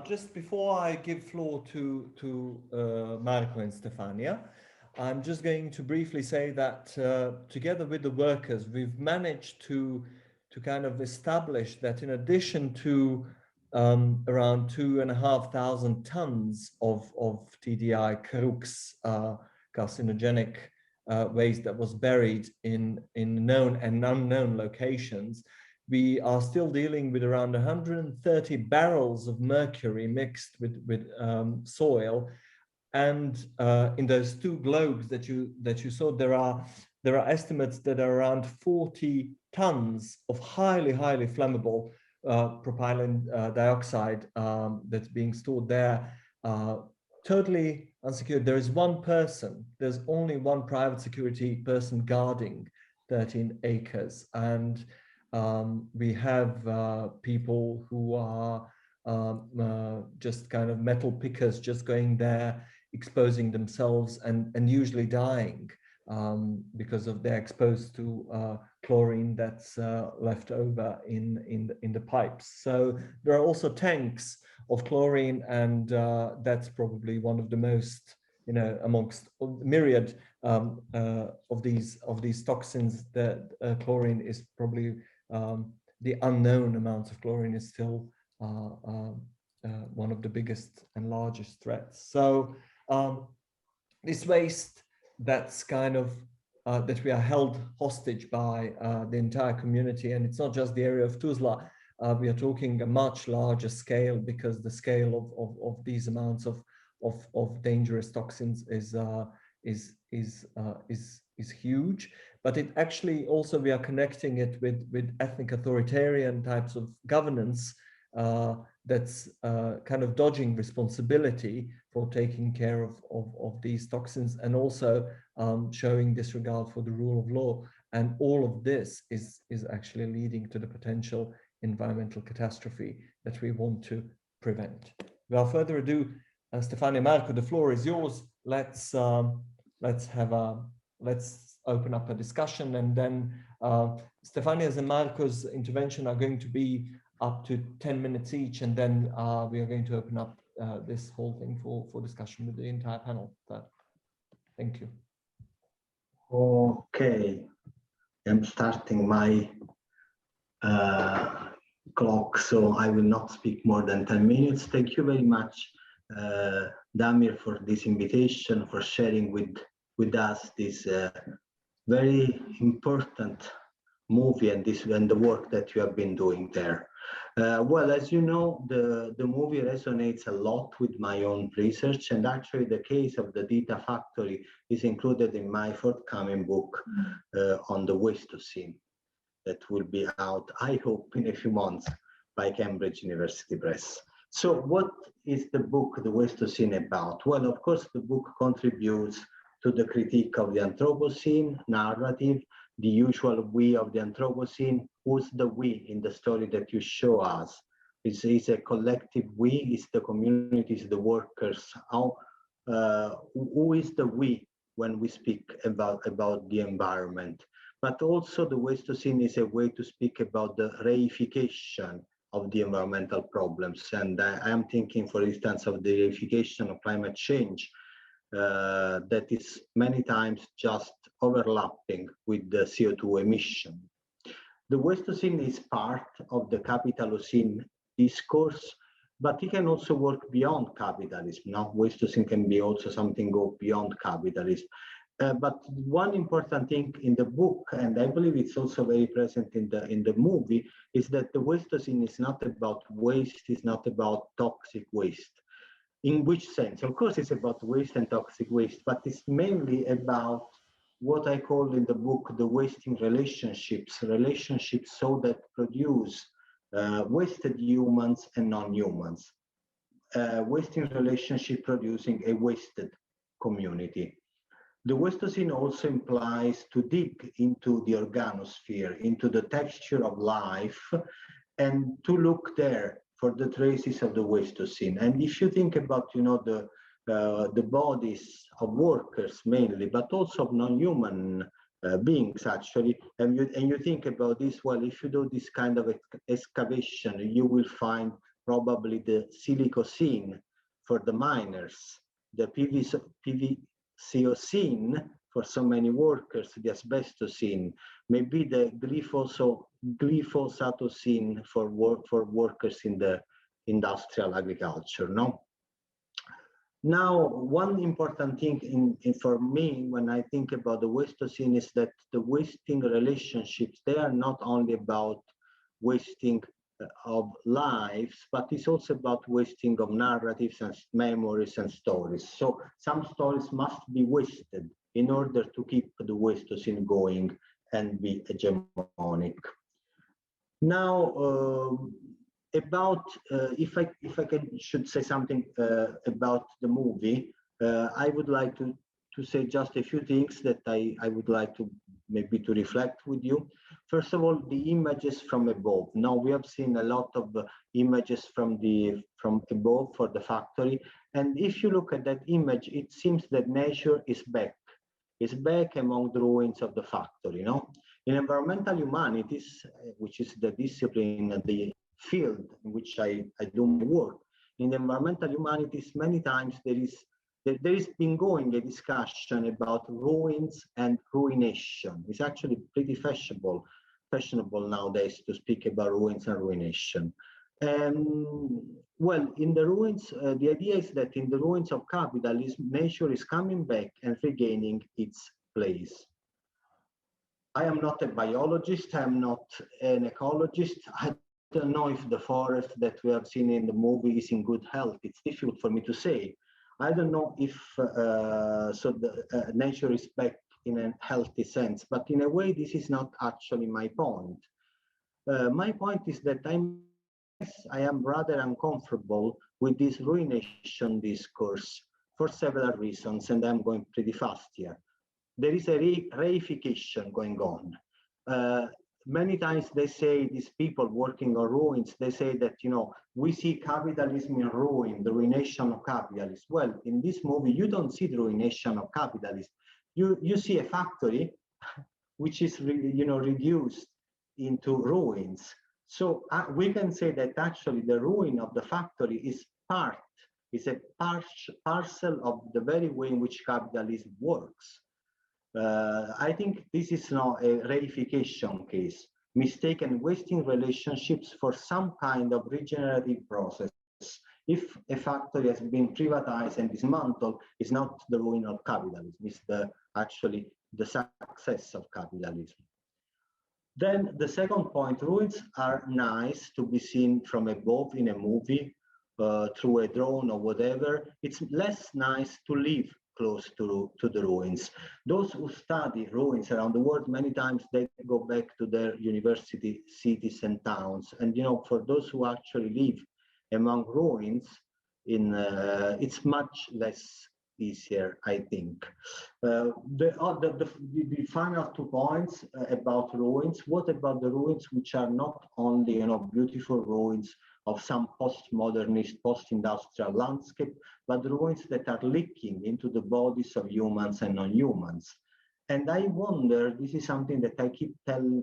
Just before I give floor to Marco and Stefania, I'm just going to briefly say that together with the workers, we've managed to kind of establish that in addition to around 2,500 tons of TDI, crux, carcinogenic waste that was buried in known and unknown locations, we are still dealing with around 130 barrels of mercury mixed with soil. And in those two globes that you saw, there are estimates that are around 40 tons of highly flammable propylene dioxide that's being stored there, totally unsecured. There is one person, there's only one private security person guarding 13 acres. And we have people who are just kind of metal pickers just going there, exposing themselves and usually dying because of they're exposed to chlorine that's left over in the pipes. So there are also tanks of chlorine, and that's probably one of the most, amongst myriad of these toxins, that chlorine is probably the unknown amounts of chlorine is still one of the biggest and largest threats. So this waste that's kind of that we are held hostage by the entire community, and it's not just the area of Tuzla. We are talking a much larger scale, because the scale of these amounts of dangerous toxins is huge. But it actually also, we are connecting it with ethnic authoritarian types of governance that's kind of dodging responsibility for taking care of these toxins, and also showing disregard for the rule of law. And all of this is actually leading to the potential environmental catastrophe that we want to prevent. Without further ado, Stefania, Marco, the floor is yours. Let's open up a discussion, and then Stefania's and Marco's intervention are going to be up to 10 minutes each, and then we are going to open up this whole thing for discussion with the entire panel. So, thank you. Okay, I'm starting my clock, so I will not speak more than 10 minutes. Thank you very much, Damir, for this invitation, for sharing with us this very important movie and the work that you have been doing there. Well, as you know, the movie resonates a lot with my own research, and actually the case of the Data Factory is included in my forthcoming book on the Wastocene, that will be out, I hope, in a few months by Cambridge University Press. So what is the book, The Wastocene, about? Well, of course, the book contributes to the critique of the Anthropocene narrative, the usual we of the Anthropocene. Who's the we in the story that you show us? It's a collective we, it's the communities, the workers. Who is the we when we speak about the environment? But also the Wastocene is a way to speak about the reification of the environmental problems. And I am thinking, for instance, of the reification of climate change, that is many times just overlapping with the CO2 emission. The Wastocene is part of the Capitalocene discourse, but it can also work beyond capitalism. Now, Wastocene can be also something go beyond capitalism. But one important thing in the book, and I believe it's also very present in the movie, is that the Wastocene is not about waste, it's not about toxic waste. In which sense? Of course, it's about waste and toxic waste, but it's mainly about what I call in the book the wasting relationships so that produce wasted humans and non-humans. Wasting relationship producing a wasted community. The Wastocene also implies to dig into the organosphere, into the texture of life, and to look there for the traces of the Wastocene. And if you think about, the the bodies of workers mainly, but also of non-human beings actually. And you think about this, well, if you do this kind of excavation, you will find probably the silicocene for the miners, the PVCocene for so many workers, the asbestocene, maybe the glyphosatocene for workers in the industrial agriculture, no? Now, one important thing for me when I think about the wastocene is that the wasting relationships, they are not only about wasting of lives, but it's also about wasting of narratives and memories and stories. So some stories must be wasted in order to keep the wastocene going and be hegemonic. Now, about if I should say something about the movie, I would like to say just a few things that I would like to maybe to reflect with you. First of all, the images from above. Now we have seen a lot of images from above for the factory, and if you look at that image, it seems that nature is back. It's back among the ruins of the factory. No, in environmental humanities, which is the discipline, the field in which I do my work, in environmental humanities, many times there is been going a discussion about ruins and ruination. It's actually pretty fashionable nowadays to speak about ruins and ruination. Well, in the ruins, the idea is that in the ruins of capitalism, nature is coming back and regaining its place. I am not a biologist, I am not an ecologist. I don't know if the forest that we have seen in the movie is in good health. It's difficult for me to say. I don't know if nature is back in a healthy sense, but in a way, this is not actually my point. My point is that I am rather uncomfortable with this ruination discourse for several reasons, and I'm going pretty fast here. There is a reification going on. Many times they say, these people working on ruins, they say that, you know, we see capitalism in ruin, the ruination of capitalism. Well, in this movie, you don't see the ruination of capitalism. You see a factory which is reduced into ruins. So we can say that actually the ruin of the factory is a parcel of the very way in which capitalism works. I think this is now a reification case, mistaken wasting relationships for some kind of regenerative process. If a factory has been privatized and dismantled, it's not the ruin of capitalism, it's actually the success of capitalism. Then the second point, ruins are nice to be seen from above in a movie, through a drone or whatever. It's less nice to live close to the ruins. Those who study ruins around the world, many times they go back to their university cities and towns. And, you know, for those who actually live among ruins, it's much less easier, I think. The final 2 points about ruins. What about the ruins which are not only, you know, beautiful ruins of some postmodernist, post-industrial landscape, but ruins that are leaking into the bodies of humans and non-humans? And I wonder, this is something that I keep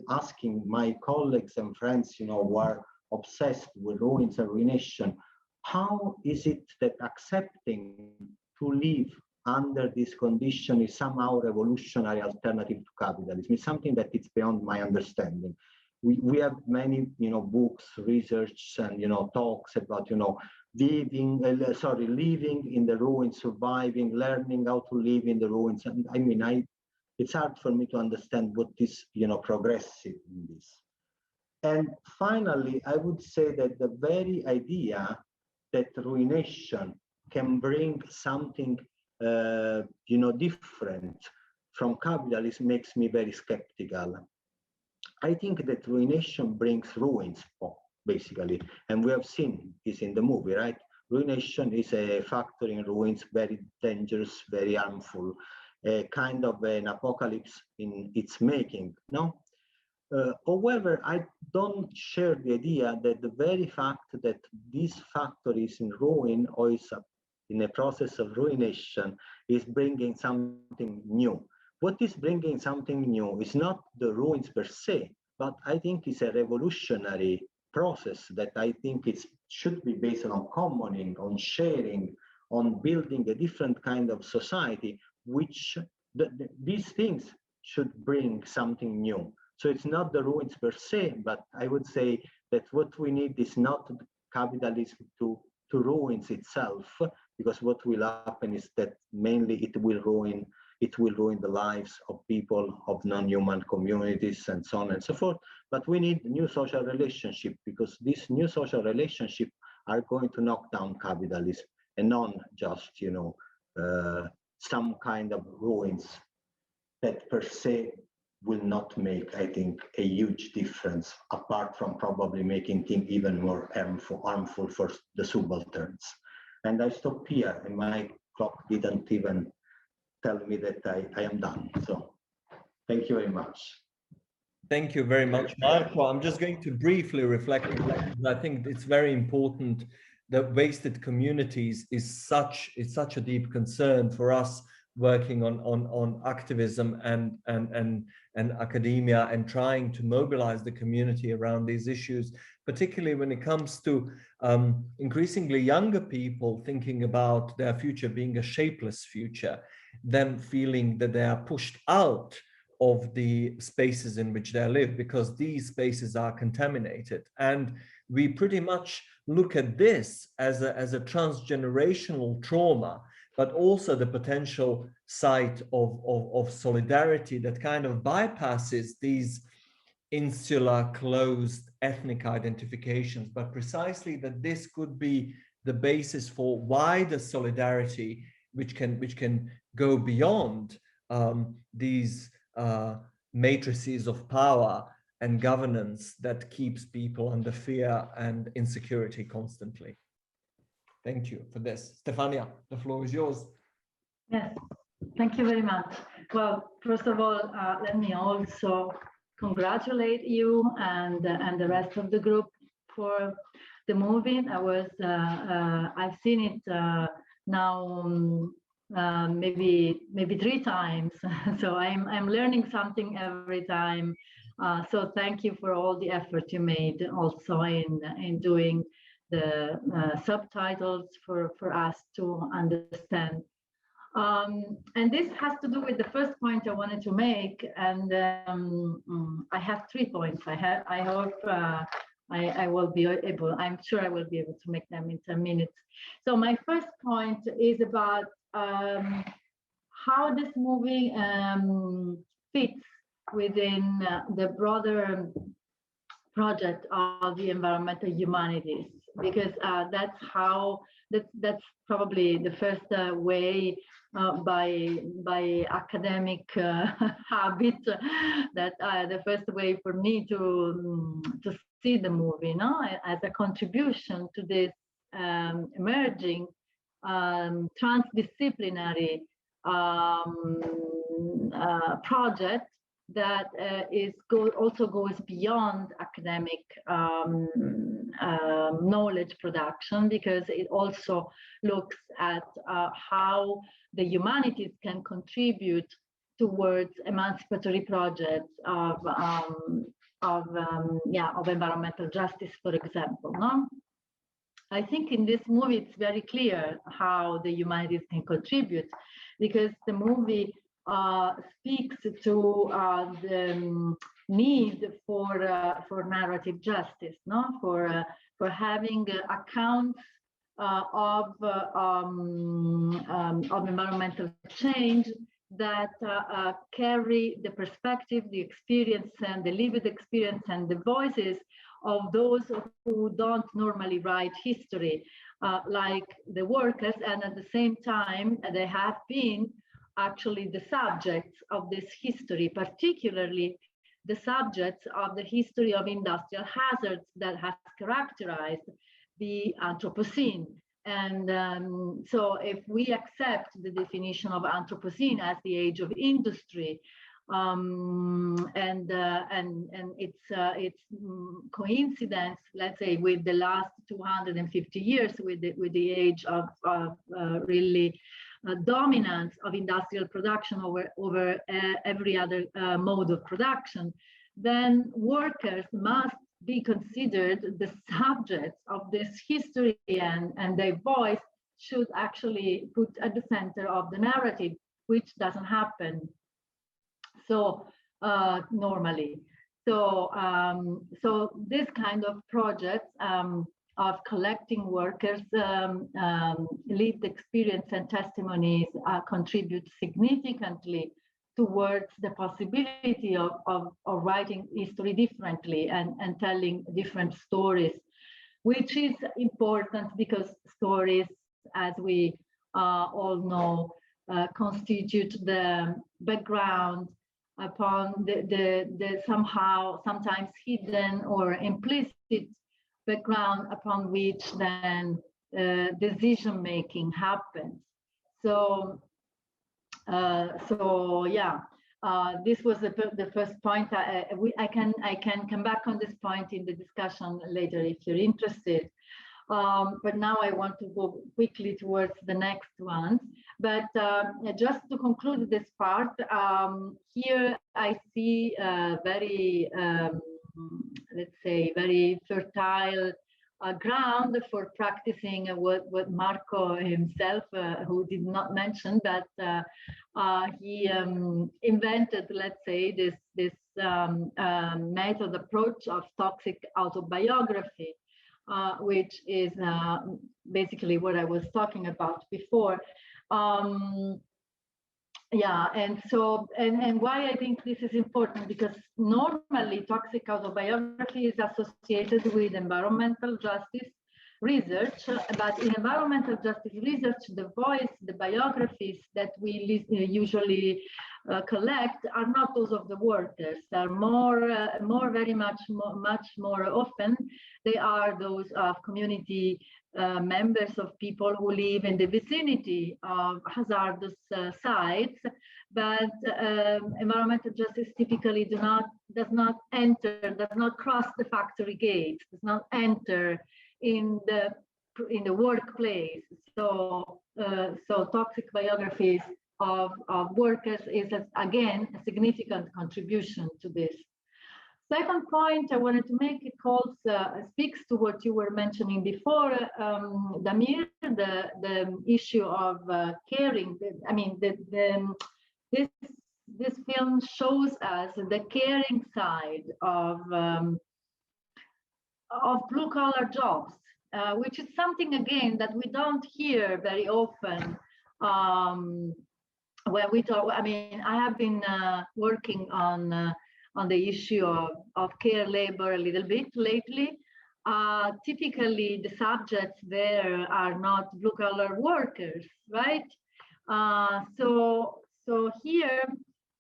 asking my colleagues and friends, you know, who are obsessed with ruins and ruination. How is it that accepting to live under this condition is somehow revolutionary alternative to capitalism? It's something that it's beyond my understanding. We have many, you know, books, research, and, you know, talks about, you know, living in the ruins, surviving, learning how to live in the ruins. And I mean, it's hard for me to understand what is, you know, progressive in this. And finally, I would say that the very idea that ruination can bring something, you know, different from capitalism makes me very skeptical. I think that ruination brings ruins, basically, and we have seen this in the movie, right? Ruination is a factory in ruins, very dangerous, very harmful, a kind of an apocalypse in its making, no? However, I don't share the idea that the very fact that this factory is in ruin or is in a process of ruination, is bringing something new. What is bringing something new is not the ruins per se, but I think it's a revolutionary process that I think it should be based on commoning, on sharing, on building a different kind of society, which these things should bring something new. So it's not the ruins per se, but I would say that what we need is not capitalism to ruins itself, because what will happen is that mainly it will ruin the lives of people, of non-human communities, and so on and so forth. But we need new social relationship, because these new social relationships are going to knock down capitalism, and not just, some kind of ruins that per se will not make, I think, a huge difference, apart from probably making things even more harmful for the subalterns. And I stop here, and my clock didn't even tell me that I am done. So thank you very much. Thank you very much, Marco. I'm just going to briefly reflect on that, because I think it's very important that wasted communities is such a deep concern for us working on activism and academia, and trying to mobilize the community around these issues, particularly when it comes to increasingly younger people thinking about their future being a shapeless future, them feeling that they are pushed out of the spaces in which they live because these spaces are contaminated. And we pretty much look at this as a transgenerational trauma, but also the potential site of solidarity that kind of bypasses these insular, closed ethnic identifications, but precisely that this could be the basis for wider solidarity, which can go beyond these matrices of power and governance that keeps people under fear and insecurity constantly. Thank you for this. Stefania, the floor is yours. Yes, thank you very much. Well, first of all, let me also congratulate you and the rest of the group for the movie. I've seen it now maybe 3 times, so I'm learning something every time. So thank you for all the effort you made also in doing the subtitles for us to understand. And this has to do with the first point I wanted to make, and I have 3 points. I hope I will be able. I'm sure I will be able to make them in 10 minutes. So my first point is about how this movie fits within the broader project of the environmental humanities, because that's probably the first way by academic habit, that the first way for me to see the movie, as a contribution to this emerging transdisciplinary project that also goes beyond academic knowledge production, because it also looks at how the humanities can contribute towards emancipatory projects of environmental justice, for example. I think in this movie it's very clear how the humanities can contribute, because the movie speaks to the need for narrative justice, for having accounts of environmental change that carry the perspective, the experience, and the lived experience and the voices of those who don't normally write history, like the workers, and at the same time they have been actually the subjects of this history, particularly the subjects of the history of industrial hazards that has characterized the Anthropocene. And so if we accept the definition of Anthropocene as the age of industry, and it's coincidence, let's say, with the last 250 years, with the age of really dominance of industrial production over every other mode of production. Then workers must be considered the subjects of this history, and their voice should actually put at the center of the narrative, which doesn't happen so normally. So this kind of projects of collecting workers' lived experience and testimonies contribute significantly towards the possibility of writing history differently and telling different stories, which is important because stories, as we all know, constitute the background upon the somehow sometimes hidden or implicit background upon which then decision making happens. So yeah, this was the first point. I can come back on this point in the discussion later if you're interested. But now I want to go quickly towards the next one. But just to conclude this part, here I see very, let's say, very fertile ground for practicing what Marco himself, who did not mention, that he invented, let's say, this method approach of toxic autobiography, which is basically what I was talking about before. Yeah, and so, and why I think this is important, because normally toxic autobiography is associated with environmental justice research, but in environmental justice research, the voice, the biographies that we usually collect are not those of the workers. They're very much more often, they are those of community members, of people who live in the vicinity of hazardous sites, but environmental justice typically does not cross the factory gates, does not enter in the workplace. So toxic biographies of workers is again a significant contribution to this. Second point I wanted to make, it speaks to what you were mentioning before, Damir, the issue of caring. I mean, this film shows us the caring side of blue-collar jobs, which is something again that we don't hear very often when we talk. I mean, I have been working on the issue of care labor a little bit lately. Typically, the subjects there are not blue-collar workers, right? So here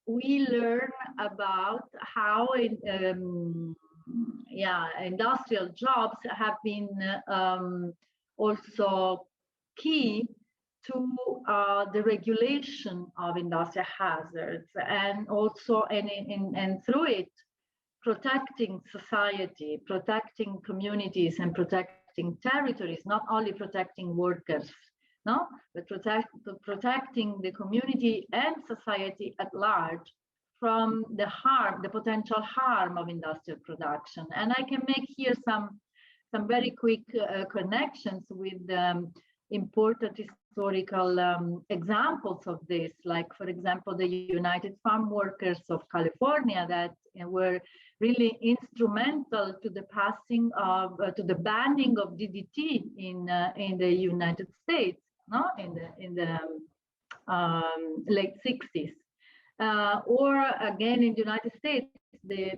we learn about how industrial jobs have been also key to the regulation of industrial hazards, and also and through it protecting society, protecting communities, and protecting territories, not only protecting workers, but protecting the community and society at large from the potential harm of industrial production. And I can make here some very quick connections with important historical examples of this, like, for example, the United Farm Workers of California that were really instrumental to the passing of, to the banning of DDT in the United States, in the late 60s. Or again, in the United States, the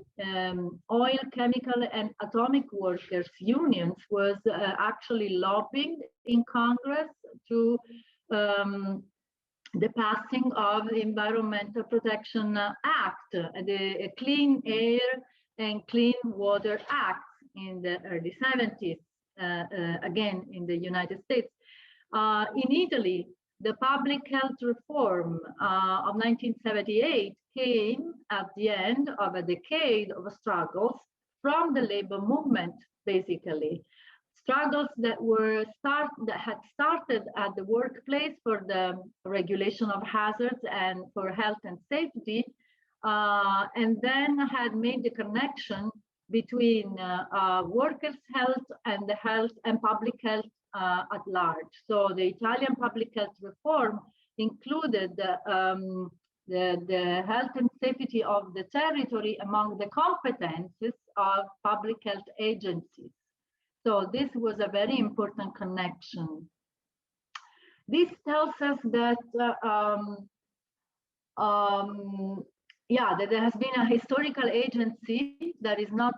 oil, chemical, and atomic workers unions was actually lobbying in Congress to the passing of the Environmental Protection Act, the Clean Air and Clean Water Act in the early 70s, again in the United States. In Italy, the public health reform of 1978 came at the end of a decade of struggles from the labor movement, basically. Struggles that had started at the workplace for the regulation of hazards and for health and safety, and then had made the connection between workers' health and the health and public health at large. So the Italian public health reform included the health and safety of the territory among the competences of public health agencies. So this was a very important connection. This tells us that that there has been a historical agency that is not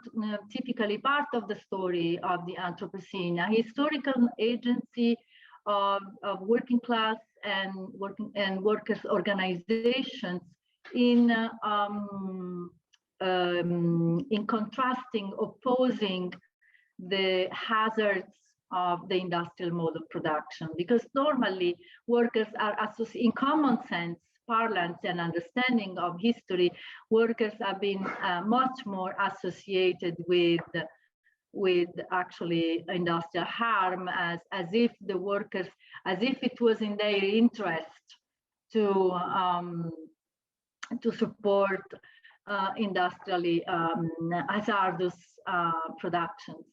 typically part of the story of the Anthropocene, a historical agency of working class and workers' organizations in contrasting, opposing the hazards of the industrial mode of production, because normally workers are associated, in common sense, parlance and understanding of history, workers have been much more associated with actually industrial harm, as if the workers, as if it was in their interest to support industrially hazardous productions.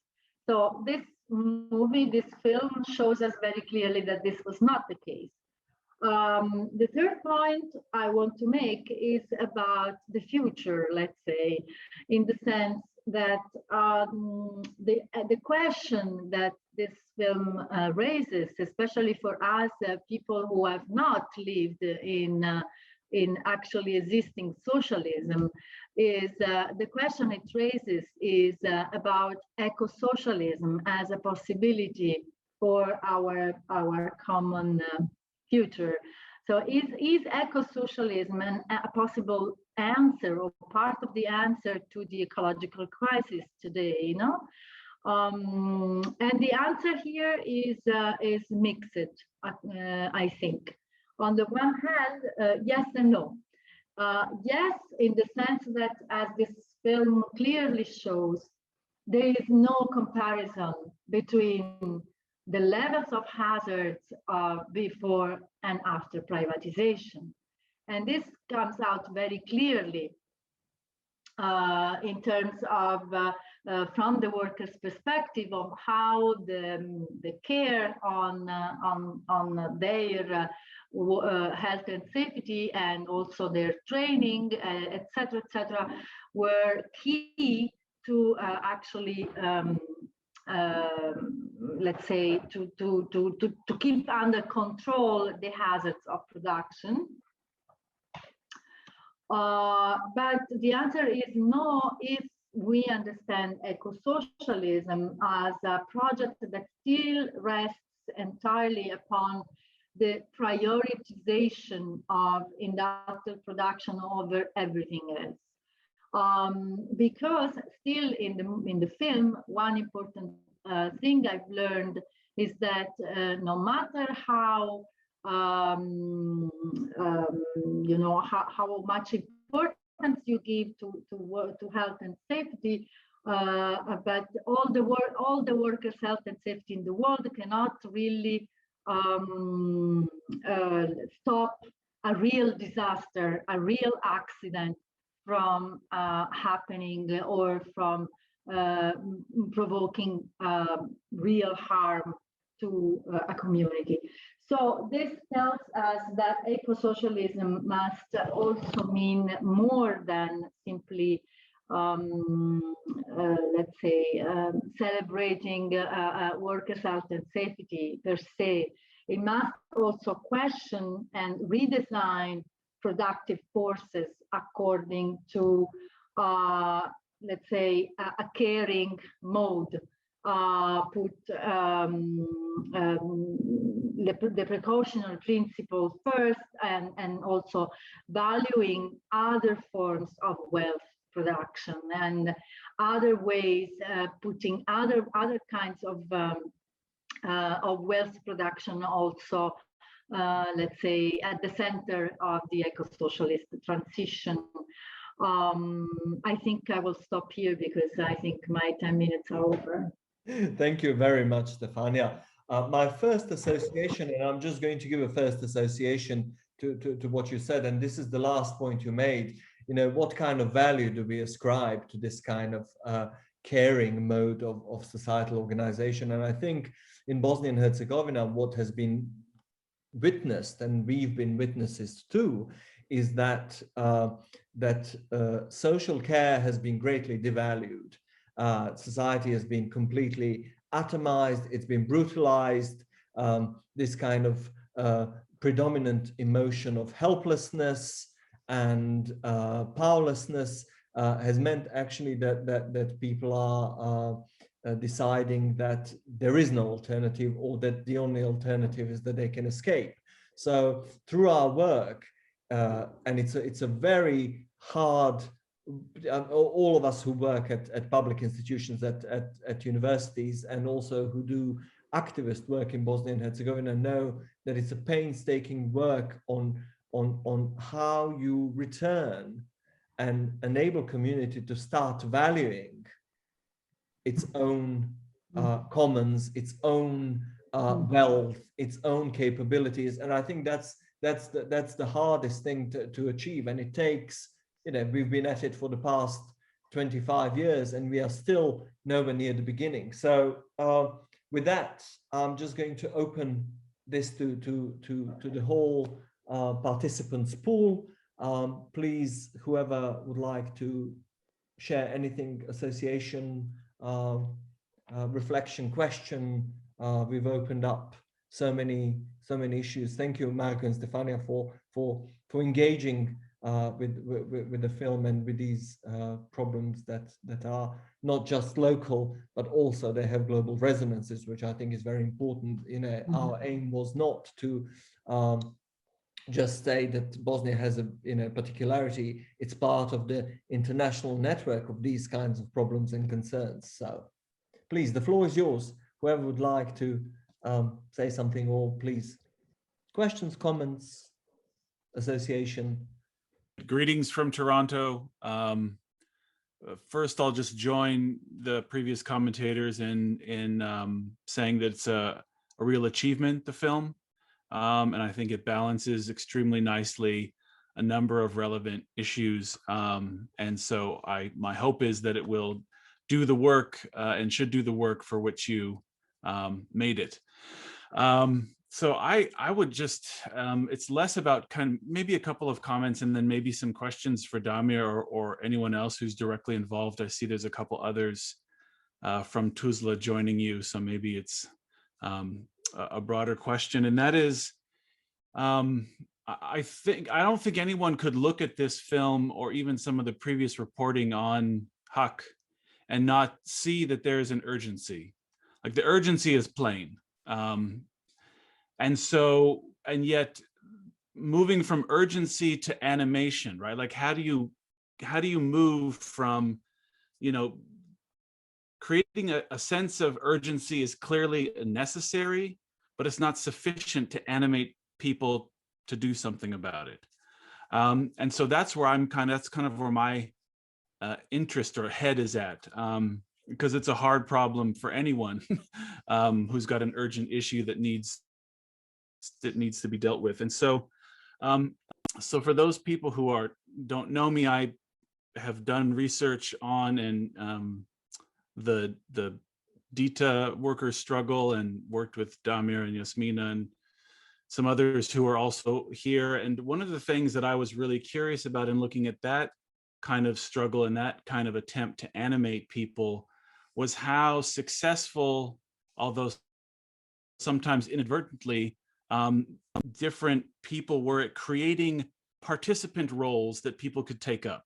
So this movie, this film, shows us very clearly that this was not the case. The third point I want to make is about the future, let's say, in the sense that the question that this film raises, especially for us people who have not lived in actually existing socialism, is the question it raises is about eco-socialism as a possibility for our common future. So is eco-socialism a possible answer or part of the answer to the ecological crisis today, you know? And the answer here is mixed, I think. On the one hand, yes and no. Yes, in the sense that, as this film clearly shows, there is no comparison between the levels of hazards before and after privatization. And this comes out very clearly in terms of, from the workers' perspective, of how the care on their health and safety, and also their training, etc., were key to actually let's say to keep under control the hazards of production. But the answer is no if we understand eco-socialism as a project that still rests entirely upon the prioritization of industrial production over everything else. Because still in the film, one important thing I've learned is that no matter how you know how much importance you give to health and safety, but all the workers' health and safety in the world cannot really stop a real disaster, a real accident from happening, or from provoking real harm to a community. So this tells us that eco-socialism must also mean more than simply, let's say, celebrating workers' health and safety per se. It must also question and redesign productive forces according to, let's say, a caring mode. Put the precautionary principle first, and also valuing other forms of wealth production and other ways, putting other kinds of wealth production also, let's say, at the center of the eco-socialist transition. I think I will stop here because I think my 10 minutes are over. Thank you very much, Stefania. My first association, and I'm just going to give a first association to what you said, and this is the last point you made, you know, what kind of value do we ascribe to this kind of caring mode of societal organization? And I think in Bosnia and Herzegovina, what has been witnessed, and we've been witnesses too, is that social care has been greatly devalued. Society has been completely atomized, it's been brutalized. This kind of predominant emotion of helplessness and powerlessness has meant actually that people are deciding that there is no alternative, or that the only alternative is that they can escape. So through our work, and it's a very hard, all of us who work at public institutions, at universities, and also who do activist work in Bosnia and Herzegovina, know that it's a painstaking work on how you return and enable community to start valuing its own commons, its own wealth, its own capabilities. And I think that's the hardest thing to achieve. And it takes, you know, we've been at it for the past 25 years and we are still nowhere near the beginning. So with that, I'm just going to open this to the whole participants pool. Please, whoever would like to share anything, association, reflection, question, we've opened up so many issues. Thank you, Marco and Stefania, for engaging with the film and with these problems that are not just local, but also they have global resonances, which I think is very important. You know, our aim was not to just say that Bosnia has a particularity. It's part of the international network of these kinds of problems and concerns. So please, the floor is yours. Whoever would like to say something, or please, questions, comments, association. Greetings from Toronto. First, I'll just join the previous commentators in saying that it's a real achievement, the film. And I think it balances extremely nicely a number of relevant issues. And so my hope is that it will do the work and should do the work for which you made it. So I would just, it's less about kind of maybe a couple of comments and then maybe some questions for Damir or anyone else who's directly involved. I see there's a couple others from Tuzla joining you. So maybe it's a broader question, and that is, I don't think anyone could look at this film or even some of the previous reporting on HAK and not see that there's an urgency. Like, the urgency is plain. And yet moving from urgency to animation, right? Like, how do you move from, you know, creating a sense of urgency is clearly necessary, but it's not sufficient to animate people to do something about it. And so that's where that's kind of where my interest or head is at, because it's a hard problem for anyone who's got an urgent issue that needs to be dealt with. And so, so for those people who don't know me, I have done research on the DITA workers' struggle and worked with Damir and Yasmina and some others who are also here. And one of the things that I was really curious about in looking at that kind of struggle and that kind of attempt to animate people was how successful, although sometimes inadvertently, different people were at creating participant roles that people could take up,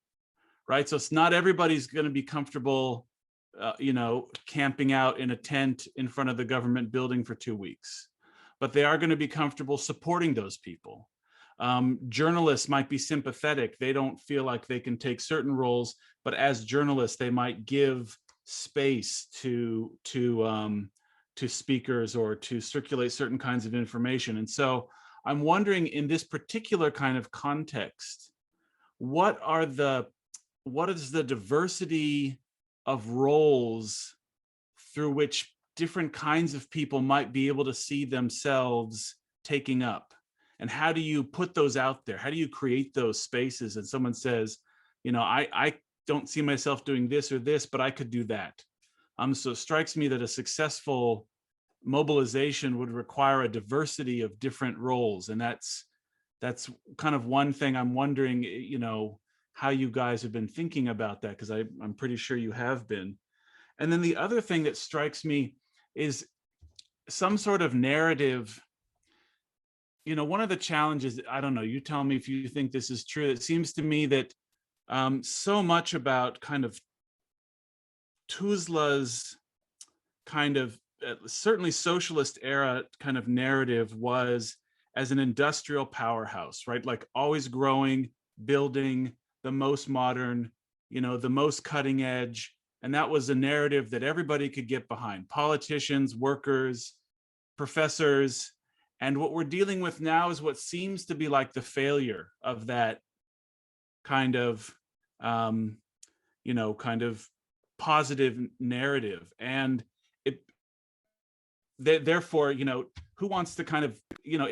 right? So it's not everybody's going to be comfortable you know, camping out in a tent in front of the government building for 2 weeks, but they are going to be comfortable supporting those people. Journalists might be sympathetic. They don't feel like they can take certain roles, but as journalists, they might give space to speakers or to circulate certain kinds of information. And so I'm wondering, in this particular kind of context, what are the what is the diversity of roles through which different kinds of people might be able to see themselves taking up? And how do you put those out there? How do you create those spaces? And someone says, you know, I don't see myself doing this or this, but I could do that. So it strikes me that a successful mobilization would require a diversity of different roles. And that's kind of one thing I'm wondering, you know, how you guys have been thinking about that, because I'm pretty sure you have been. And then the other thing that strikes me is some sort of narrative. You know, one of the challenges, I don't know, you tell me if you think this is true, it seems to me that so much about kind of Tuzla's kind of certainly socialist era kind of narrative was as an industrial powerhouse, right? Like always growing, building, the most modern, you know, the most cutting edge. And that was a narrative that everybody could get behind: politicians, workers, professors. And what we're dealing with now is what seems to be like the failure of that kind of, you know, kind of positive narrative. And therefore, you know, who wants to kind of, you know,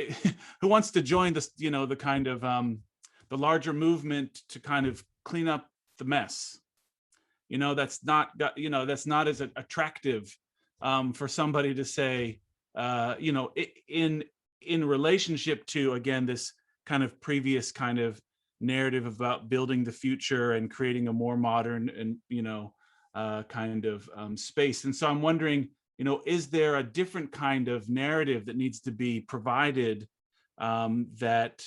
who wants to join this, you know, the kind of the larger movement to kind of clean up the mess? You know, that's not, you know, that's not as attractive for somebody to say, you know, in relationship to, again, this kind of previous kind of narrative about building the future and creating a more modern and, you know, kind of space. And so I'm wondering, you know, is there a different kind of narrative that needs to be provided that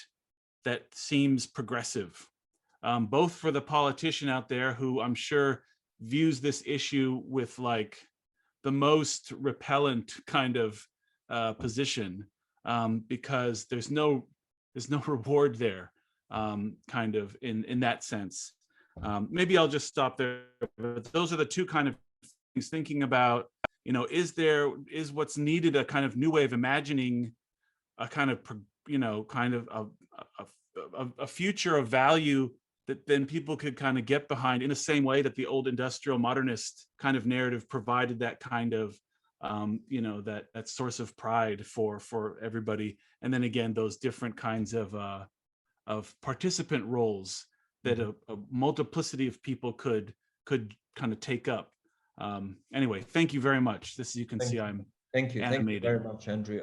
seems progressive, both for the politician out there who I'm sure views this issue with like the most repellent kind of position, because there's no reward there, kind of in that sense. Maybe I'll just stop there. But those are the two kind of things thinking about, you know, is what's needed a kind of new way of imagining a kind of, you know, kind of a future of value that then people could kind of get behind in the same way that the old industrial modernist kind of narrative provided that kind of, you know, that source of pride for everybody. And then again, those different kinds of participant roles that a multiplicity of people could kind of take up. Anyway, thank you very much. This, you can see, I'm Thank you very much, Andrew.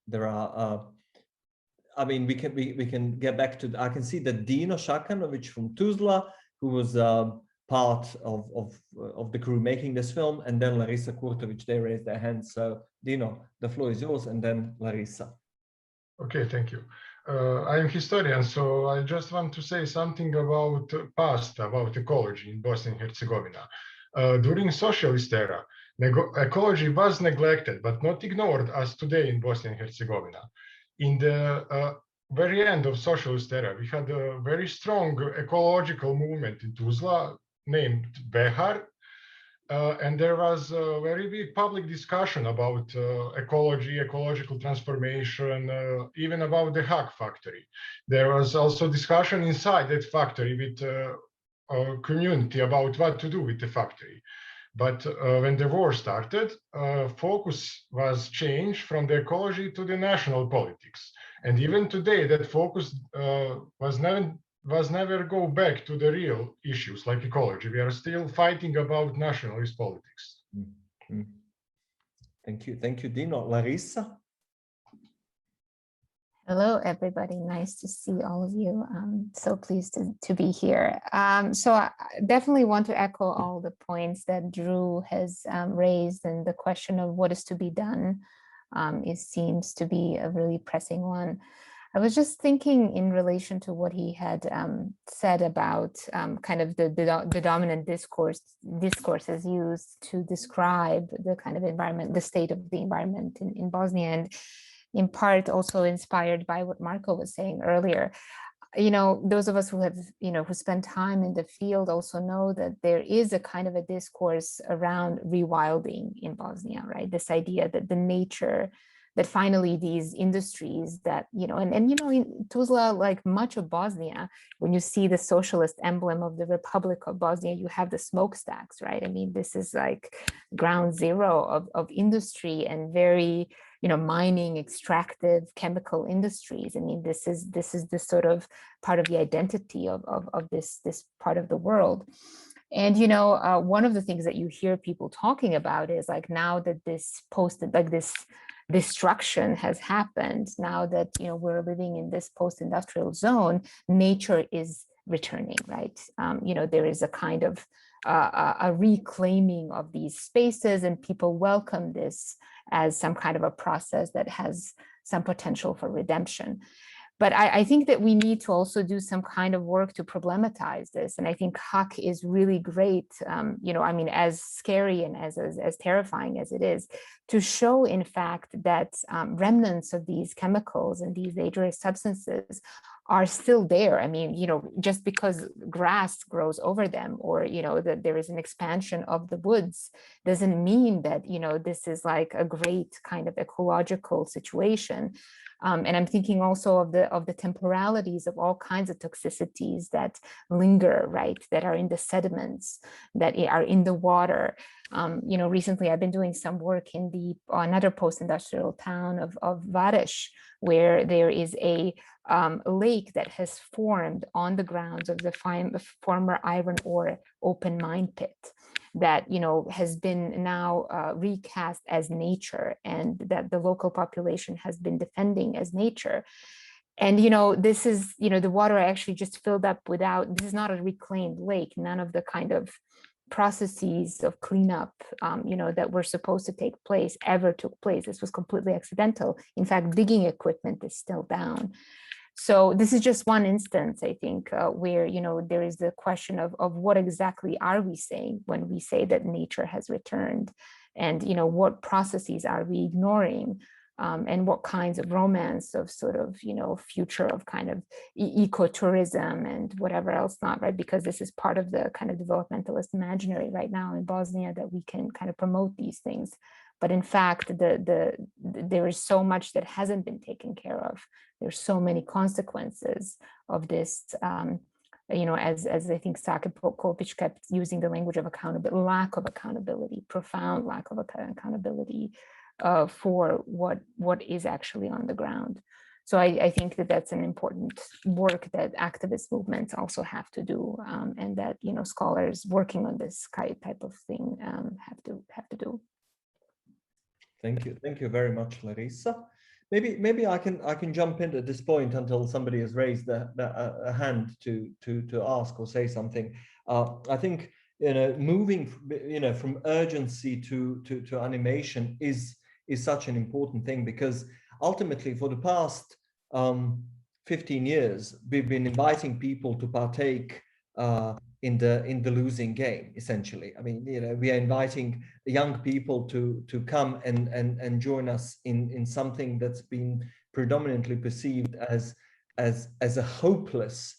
There are I mean, we can get back to, I can see that Dino Šakanović from Tuzla, who was part of the crew making this film, and then Larisa Kurtović, they raised their hands. So Dino, the floor is yours, and then Larisa. Okay, thank you. I'm a historian, so I just want to say something about past, about ecology in Bosnia and Herzegovina. During socialist era, ecology was neglected, but not ignored as today in Bosnia and Herzegovina. In the very end of socialist era, we had a very strong ecological movement in Tuzla named Behar, and there was a very big public discussion about ecology, ecological transformation, even about the HAK factory. There was also discussion inside that factory with a community about what to do with the factory. But when the war started, focus was changed from the ecology to the national politics. And even today, that focus was never go back to the real issues like ecology. We are still fighting about nationalist politics. Mm-hmm. Thank you, Dino. Larisa? Hello, everybody. Nice to see all of you. I'm so pleased to be here. So I definitely want to echo all the points that Drew has raised, and the question of what is to be done, it seems to be a really pressing one. I was just thinking in relation to what he had said about kind of the dominant discourses used to describe the kind of environment, the state of the environment in Bosnia, and in part also inspired by what Marco was saying earlier. You know, those of us who have, you know, who spend time in the field also know that there is a kind of a discourse around rewilding in Bosnia, right? This idea that the nature that finally these industries that, you know, and you know, in Tuzla, like much of Bosnia, when you see the socialist emblem of the Republic of Bosnia, you have the smokestacks, right? I mean, this is like ground zero of industry and very, you know, mining, extractive, chemical industries. I mean, this is the sort of part of the identity of this part of the world. And, you know, one of the things that you hear people talking about is like, now that this this destruction has happened, now that, you know, we're living in this post-industrial zone, nature is returning, right? You know, there is a kind of a reclaiming of these spaces, and people welcome this as some kind of a process that has some potential for redemption. But I think that we need to also do some kind of work to problematize this. And I think HAK is really great, you know, I mean, as scary and as terrifying as it is, to show, in fact, that remnants of these chemicals and these dangerous substances are still there. I mean, you know, just because grass grows over them, or, you know, that there is an expansion of the woods, doesn't mean that, you know, this is like a great kind of ecological situation. And I'm thinking also of the temporalities of all kinds of toxicities that linger, right, that are in the sediments, that are in the water. You know, recently I've been doing some work in another post-industrial town of Vareš, where there is a lake that has formed on the grounds of the former iron ore open mine pit, that, you know, has been now recast as nature, and that the local population has been defending as nature. And, you know, this is, you know, the water actually just filled up without, this is not a reclaimed lake. None of the kind of processes of cleanup, you know, that were supposed to take place ever took place. This was completely accidental. In fact, digging equipment is still down. So this is just one instance, I think, where, you know, there is the question of what exactly are we saying when we say that nature has returned, and, you know, what processes are we ignoring, and what kinds of romance of sort of, you know, future of kind of ecotourism and whatever else not, right? Because this is part of the kind of developmentalist imaginary right now in Bosnia, that we can kind of promote these things. But in fact, there is so much that hasn't been taken care of. There's so many consequences of this, you know, as I think Sake Kolpic kept using the language of accountability, lack of accountability, profound lack of accountability for what is actually on the ground. So I think that that's an important work that activist movements also have to do, and that, you know, scholars working on this type of thing have to do. Thank you very much, Larissa. Maybe I can jump in at this point until somebody has raised a hand to ask or say something. I think, you know, moving, you know, from urgency to animation is such an important thing, because ultimately for the past 15 years we've been inviting people to partake in the losing game, essentially. I mean, you know, we are inviting young people to come and join us in something that's been predominantly perceived as a hopeless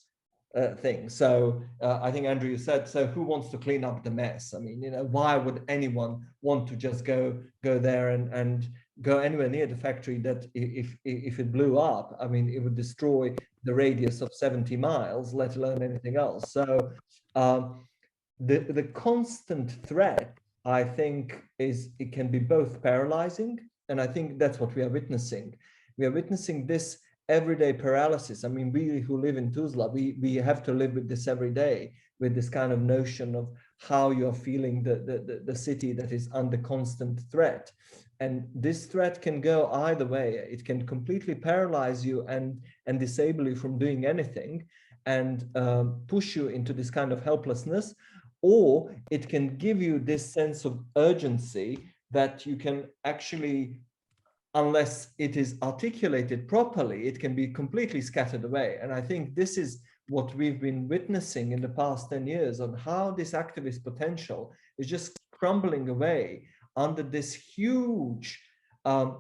thing. So I think Andrew said, so who wants to clean up the mess? I mean, you know, why would anyone want to just go there and go anywhere near the factory that if it blew up, I mean, it would destroy the radius of 70 miles, let alone anything else. So the constant threat, I think, it can be both paralyzing, and I think that's what we are witnessing. We are witnessing this everyday paralysis. I mean, we who live in Tuzla, we have to live with this every day, with this kind of notion of how you're feeling the city that is under constant threat. And this threat can go either way. It can completely paralyze you and disable you from doing anything, and push you into this kind of helplessness, or it can give you this sense of urgency that you can actually, unless it is articulated properly, it can be completely scattered away. And I think this is what we've been witnessing in the past 10 years, on how this activist potential is just crumbling away under this huge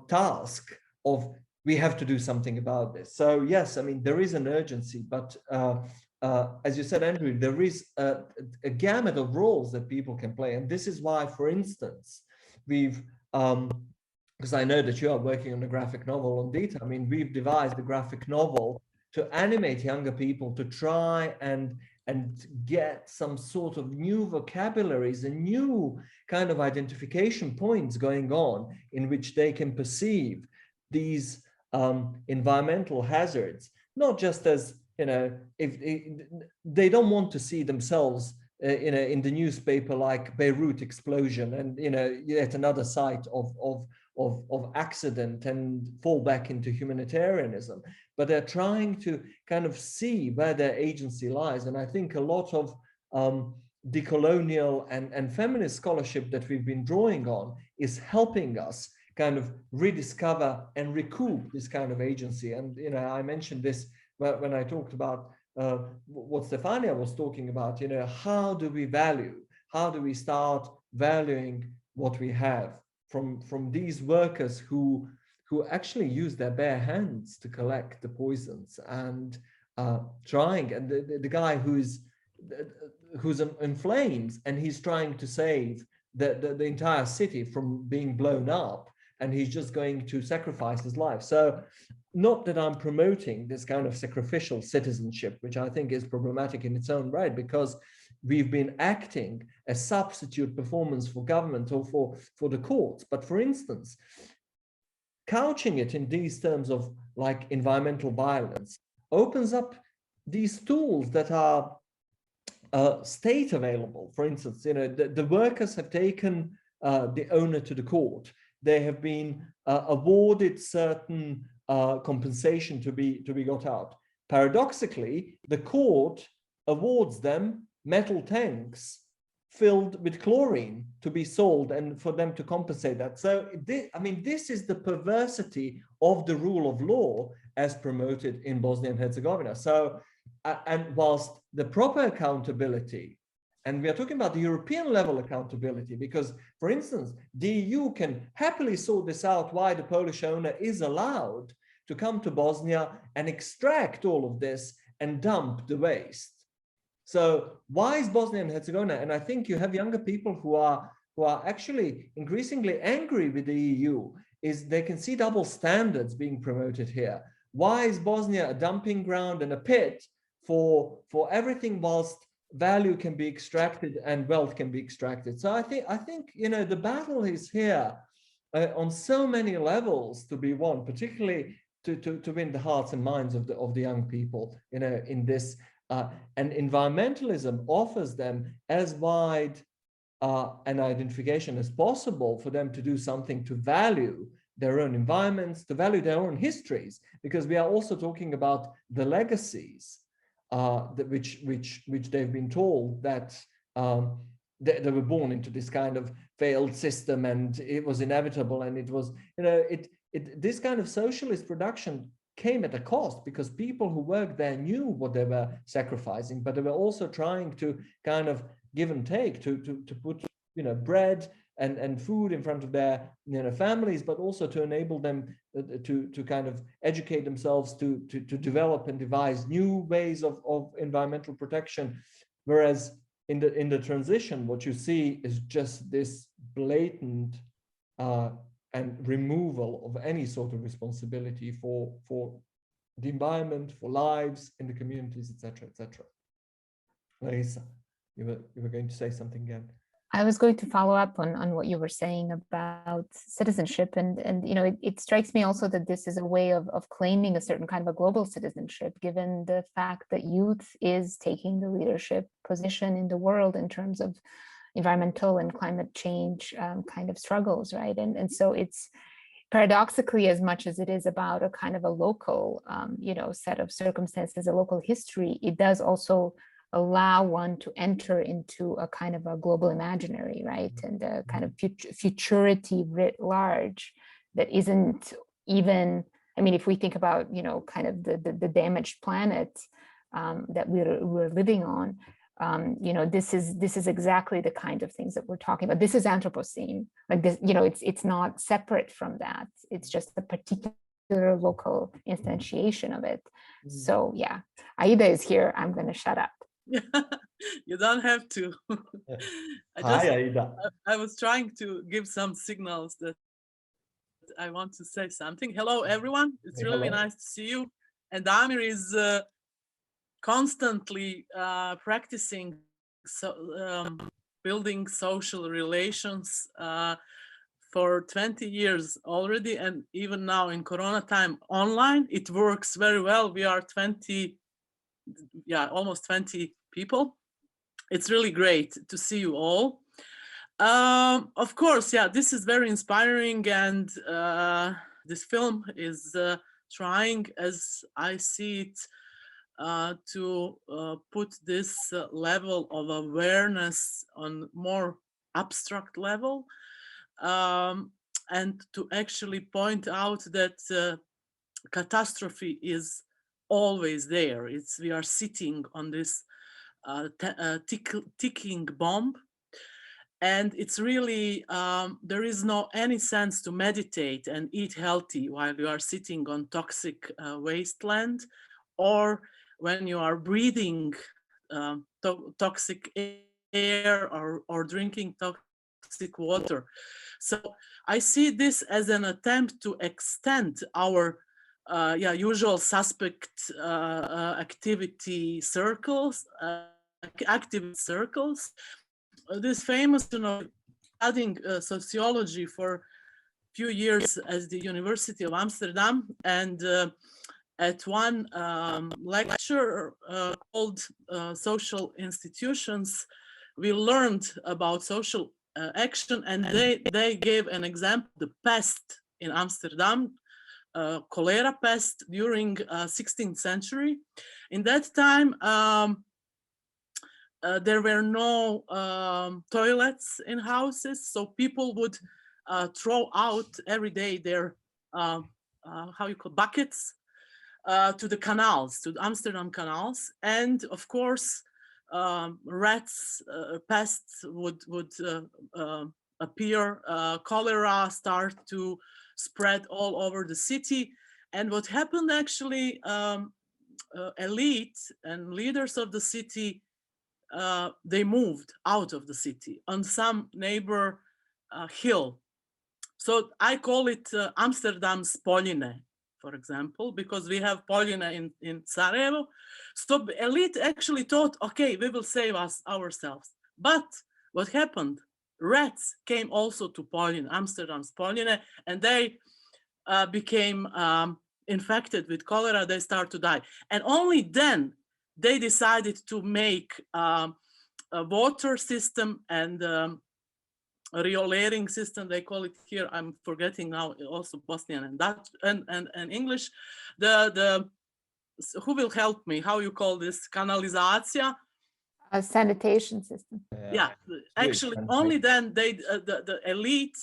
task of, we have to do something about this. So yes, I mean, there is an urgency, but as you said, Andrew, there is a gamut of roles that people can play. And this is why, for instance, we've because I know that you are working on a graphic novel on Dita. I mean, we've devised a graphic novel to animate younger people to try and get some sort of new vocabularies and new kind of identification points going on in which they can perceive these environmental hazards, not just as, you know, if they don't want to see themselves in the newspaper like Beirut explosion and, you know, yet another site of accident and fall back into humanitarianism, but they're trying to kind of see where their agency lies. And I think a lot of decolonial and feminist scholarship that we've been drawing on is helping us kind of rediscover and recoup this kind of agency. And, you know, I mentioned this when I talked about what Stefania was talking about, you know, how do we start valuing what we have from these workers who actually use their bare hands to collect the poisons and trying, and the guy who's in flames and he's trying to save the entire city from being blown up, and he's just going to sacrifice his life. So not that I'm promoting this kind of sacrificial citizenship, which I think is problematic in its own right, because we've been acting as substitute performance for government or for the courts. But for instance, couching it in these terms of like environmental violence opens up these tools that are state available. For instance, you know, the workers have taken the owner to the court. They have been awarded certain compensation to be got out. Paradoxically, the court awards them metal tanks filled with chlorine to be sold and for them to compensate that. So I mean, this is the perversity of the rule of law as promoted in Bosnia and Herzegovina. So, and whilst the proper accountability, and we are talking about the European level accountability, because, for instance, the EU can happily sort this out why the Polish owner is allowed to come to Bosnia and extract all of this and dump the waste. So why is Bosnia and Herzegovina? And I think you have younger people who are actually increasingly angry with the EU, is they can see double standards being promoted here. Why is Bosnia a dumping ground and a pit for everything, whilst value can be extracted and wealth can be extracted? So I think you know, the battle is here on so many levels to be won, particularly to win the hearts and minds of the young people, you know, in this. And environmentalism offers them as wide an identification as possible for them to do something to value their own environments, to value their own histories, because we are also talking about the legacies which they've been told that they were born into this kind of failed system and it was inevitable, and it was, you know, this kind of socialist production came at a cost, because people who worked there knew what they were sacrificing, but they were also trying to kind of give and take to put, you know, bread and food in front of their, you know, families, but also to enable them to kind of educate themselves to develop and devise new ways of environmental protection. Whereas in the transition, what you see is just this blatant and removal of any sort of responsibility for the environment, for lives in the communities, etc., etc. Larissa, you were going to say something again. I was going to follow up on what you were saying about citizenship, and you know, it strikes me also that this is a way of claiming a certain kind of a global citizenship, given the fact that youth is taking the leadership position in the world in terms of environmental and climate change kind of struggles, right? And so it's paradoxically, as much as it is about a kind of a local, you know, set of circumstances, a local history, it does also allow one to enter into a kind of a global imaginary, right? And a kind of futurity writ large that isn't even, I mean, if we think about, you know, kind of the damaged planet that we're living on, you know, this is exactly the kind of things that we're talking about. This is Anthropocene, like this, you know, it's not separate from that. It's just a particular local instantiation of it. So yeah, Aida is here. I'm going to shut up. You don't have to. Hi, Aida. I was trying to give some signals that I want to say something. Hello, everyone. It's really Hello. nice to see you. And Damir is constantly practicing building social relations for 20 years already, and even now in Corona time online, it works very well. We are 20, almost 20 people. It's really great to see you all. Of course, this is very inspiring, and this film is trying, as I see it, to put this level of awareness on more abstract level, and to actually point out that catastrophe is always there. We are sitting on this ticking bomb, and it's really there is no any sense to meditate and eat healthy while you are sitting on toxic wasteland, or when you are breathing toxic air or drinking toxic water. So I see this as an attempt to extend our usual suspect activity circles, activist circles. This famous, studying sociology for a few years at the University of Amsterdam, and at one lecture called Social Institutions, we learned about social action, and they gave an example, the pest in Amsterdam, cholera pest during 16th century. In that time, there were no toilets in houses, so people would throw out every day their buckets to the canals, to the Amsterdam canals, and of course rats, pests would appear, cholera start to spread all over the city. And what happened actually, elite and leaders of the city, they moved out of the city on some neighbor hill. So I call it Amsterdam's Poljine, for example, because we have Poljine in Sarajevo. So elite actually thought, okay, we will save ourselves. But what happened? Rats came also to Poljine, Amsterdam's Poljine, and they became infected with cholera. They start to die. And only then they decided to make a water system and a riolering system, they call it here. I'm forgetting now, also Bosnian and Dutch and English. Who will help me? How you call this? Kanalizacija? A sanitation system. Yeah, actually, only then the elite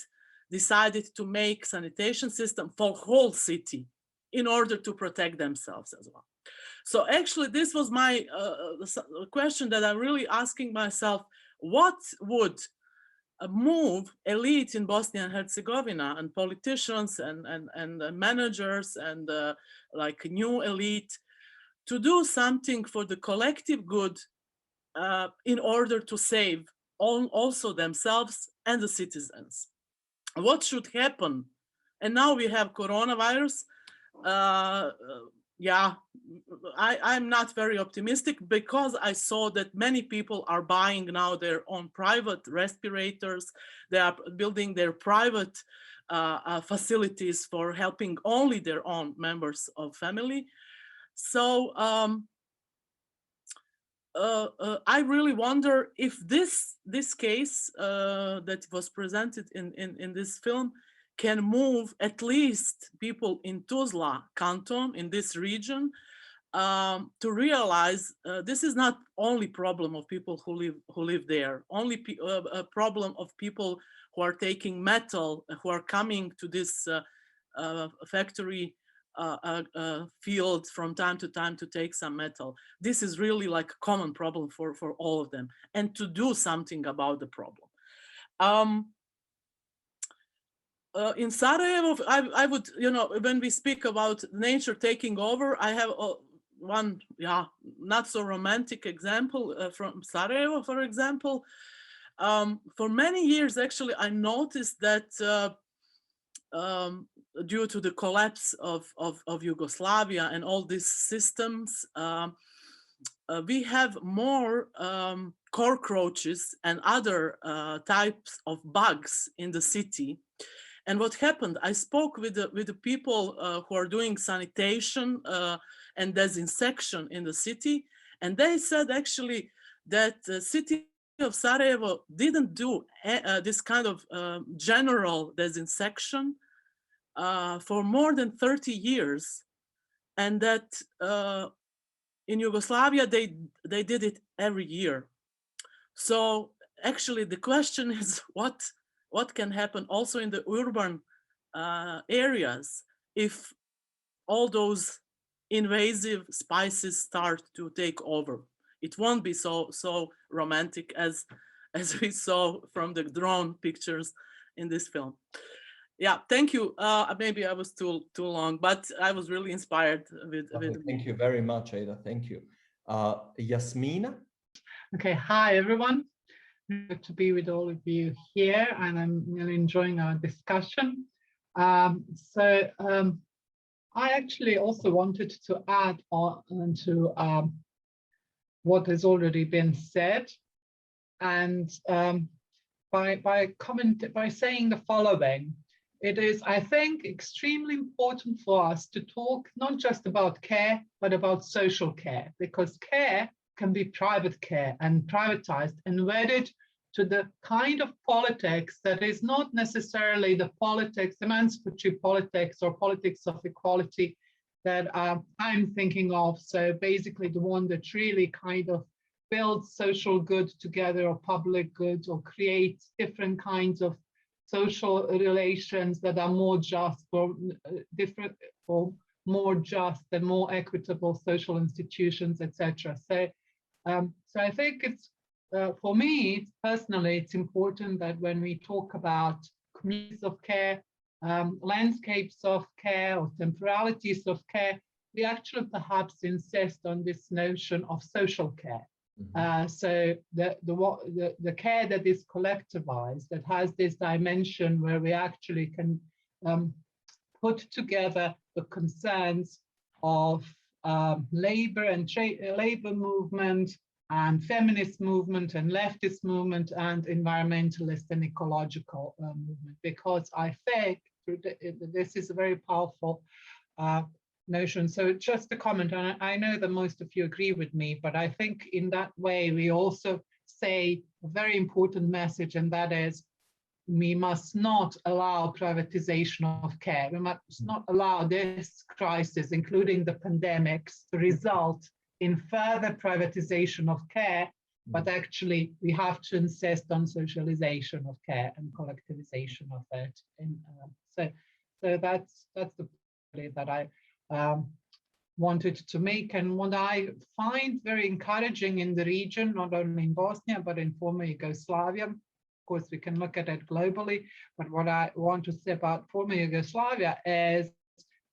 decided to make sanitation system for whole city in order to protect themselves as well. So actually, this was my question that I'm really asking myself: what would move elite in Bosnia and Herzegovina and politicians and managers and like new elite to do something for the collective good in order to save also themselves and the citizens? What should happen? And now we have coronavirus. I'm not very optimistic because I saw that many people are buying now their own private respirators. They are building their private facilities for helping only their own members of family. So I really wonder if this case that was presented in this film can move at least people in Tuzla canton, in this region, to realize this is not only problem of people who live there, only a problem of people who are taking metal, who are coming to this factory field from time to time to take some metal. This is really like a common problem for all of them, and to do something about the problem. In Sarajevo, I would, when we speak about nature taking over, I have one, not so romantic example from Sarajevo, for example. For many years, actually, I noticed that due to the collapse of Yugoslavia and all these systems, we have more cockroaches and other types of bugs in the city. And what happened, I spoke with the people who are doing sanitation and disinfection in the city, and they said actually that the city of Sarajevo didn't do this kind of general disinfection for more than 30 years, and that in Yugoslavia they did it every year. So actually the question is what can happen also in the urban areas if all those invasive species start to take over. It won't be so romantic as we saw from the drone pictures in this film. Yeah, thank you. Maybe I was too long, but I was really inspired with Thank you very much, Ada. Thank you. Yasmina. Okay, hi everyone. Good to be with all of you here, and I'm really enjoying our discussion. I actually also wanted to add on to what has already been said, and by saying the following. It is, I think, extremely important for us to talk not just about care, but about social care, because care can be private care and privatized and wedded to the kind of politics that is not necessarily the politics, emancipatory politics or politics of equality that I'm thinking of. So basically the one that really kind of builds social good together or public goods or creates different kinds of social relations that are more just or different or more just and more equitable social institutions, etc. So I think it's, for me personally, it's important that when we talk about communities of care, landscapes of care or temporalities of care, we actually perhaps insist on this notion of social care. So the care that is collectivized, that has this dimension where we actually can put together the concerns of labor and labor movement and feminist movement and leftist movement and environmentalist and ecological movement, because I think this is a very powerful notion. So just a comment, and I know that most of you agree with me, but I think in that way we also say a very important message, and that is we must not allow privatization of care. We must not allow this crisis, including the pandemics, to result in further privatization of care, but actually we have to insist on socialization of care and collectivization of it. And so that's the point that I wanted to make. And what I find very encouraging in the region, not only in Bosnia, but in former Yugoslavia, of course we can look at it globally, but what I want to say about former Yugoslavia is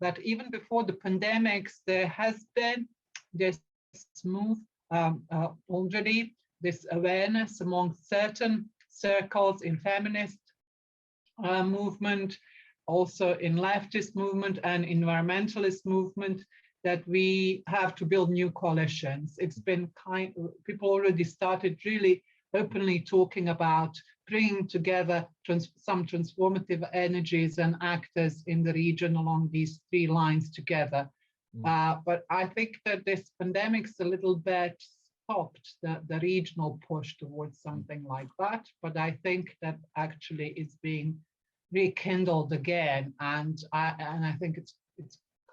that even before the pandemics, there has been this move already, this awareness among certain circles in feminist movement, also in leftist movement and environmentalist movement, that we have to build new coalitions. It's been people already started really openly talking about bringing together some transformative energies and actors in the region along these three lines together. But I think that this pandemic's a little bit stopped the regional push towards something like that. But I think that actually is being rekindled again, and I think it's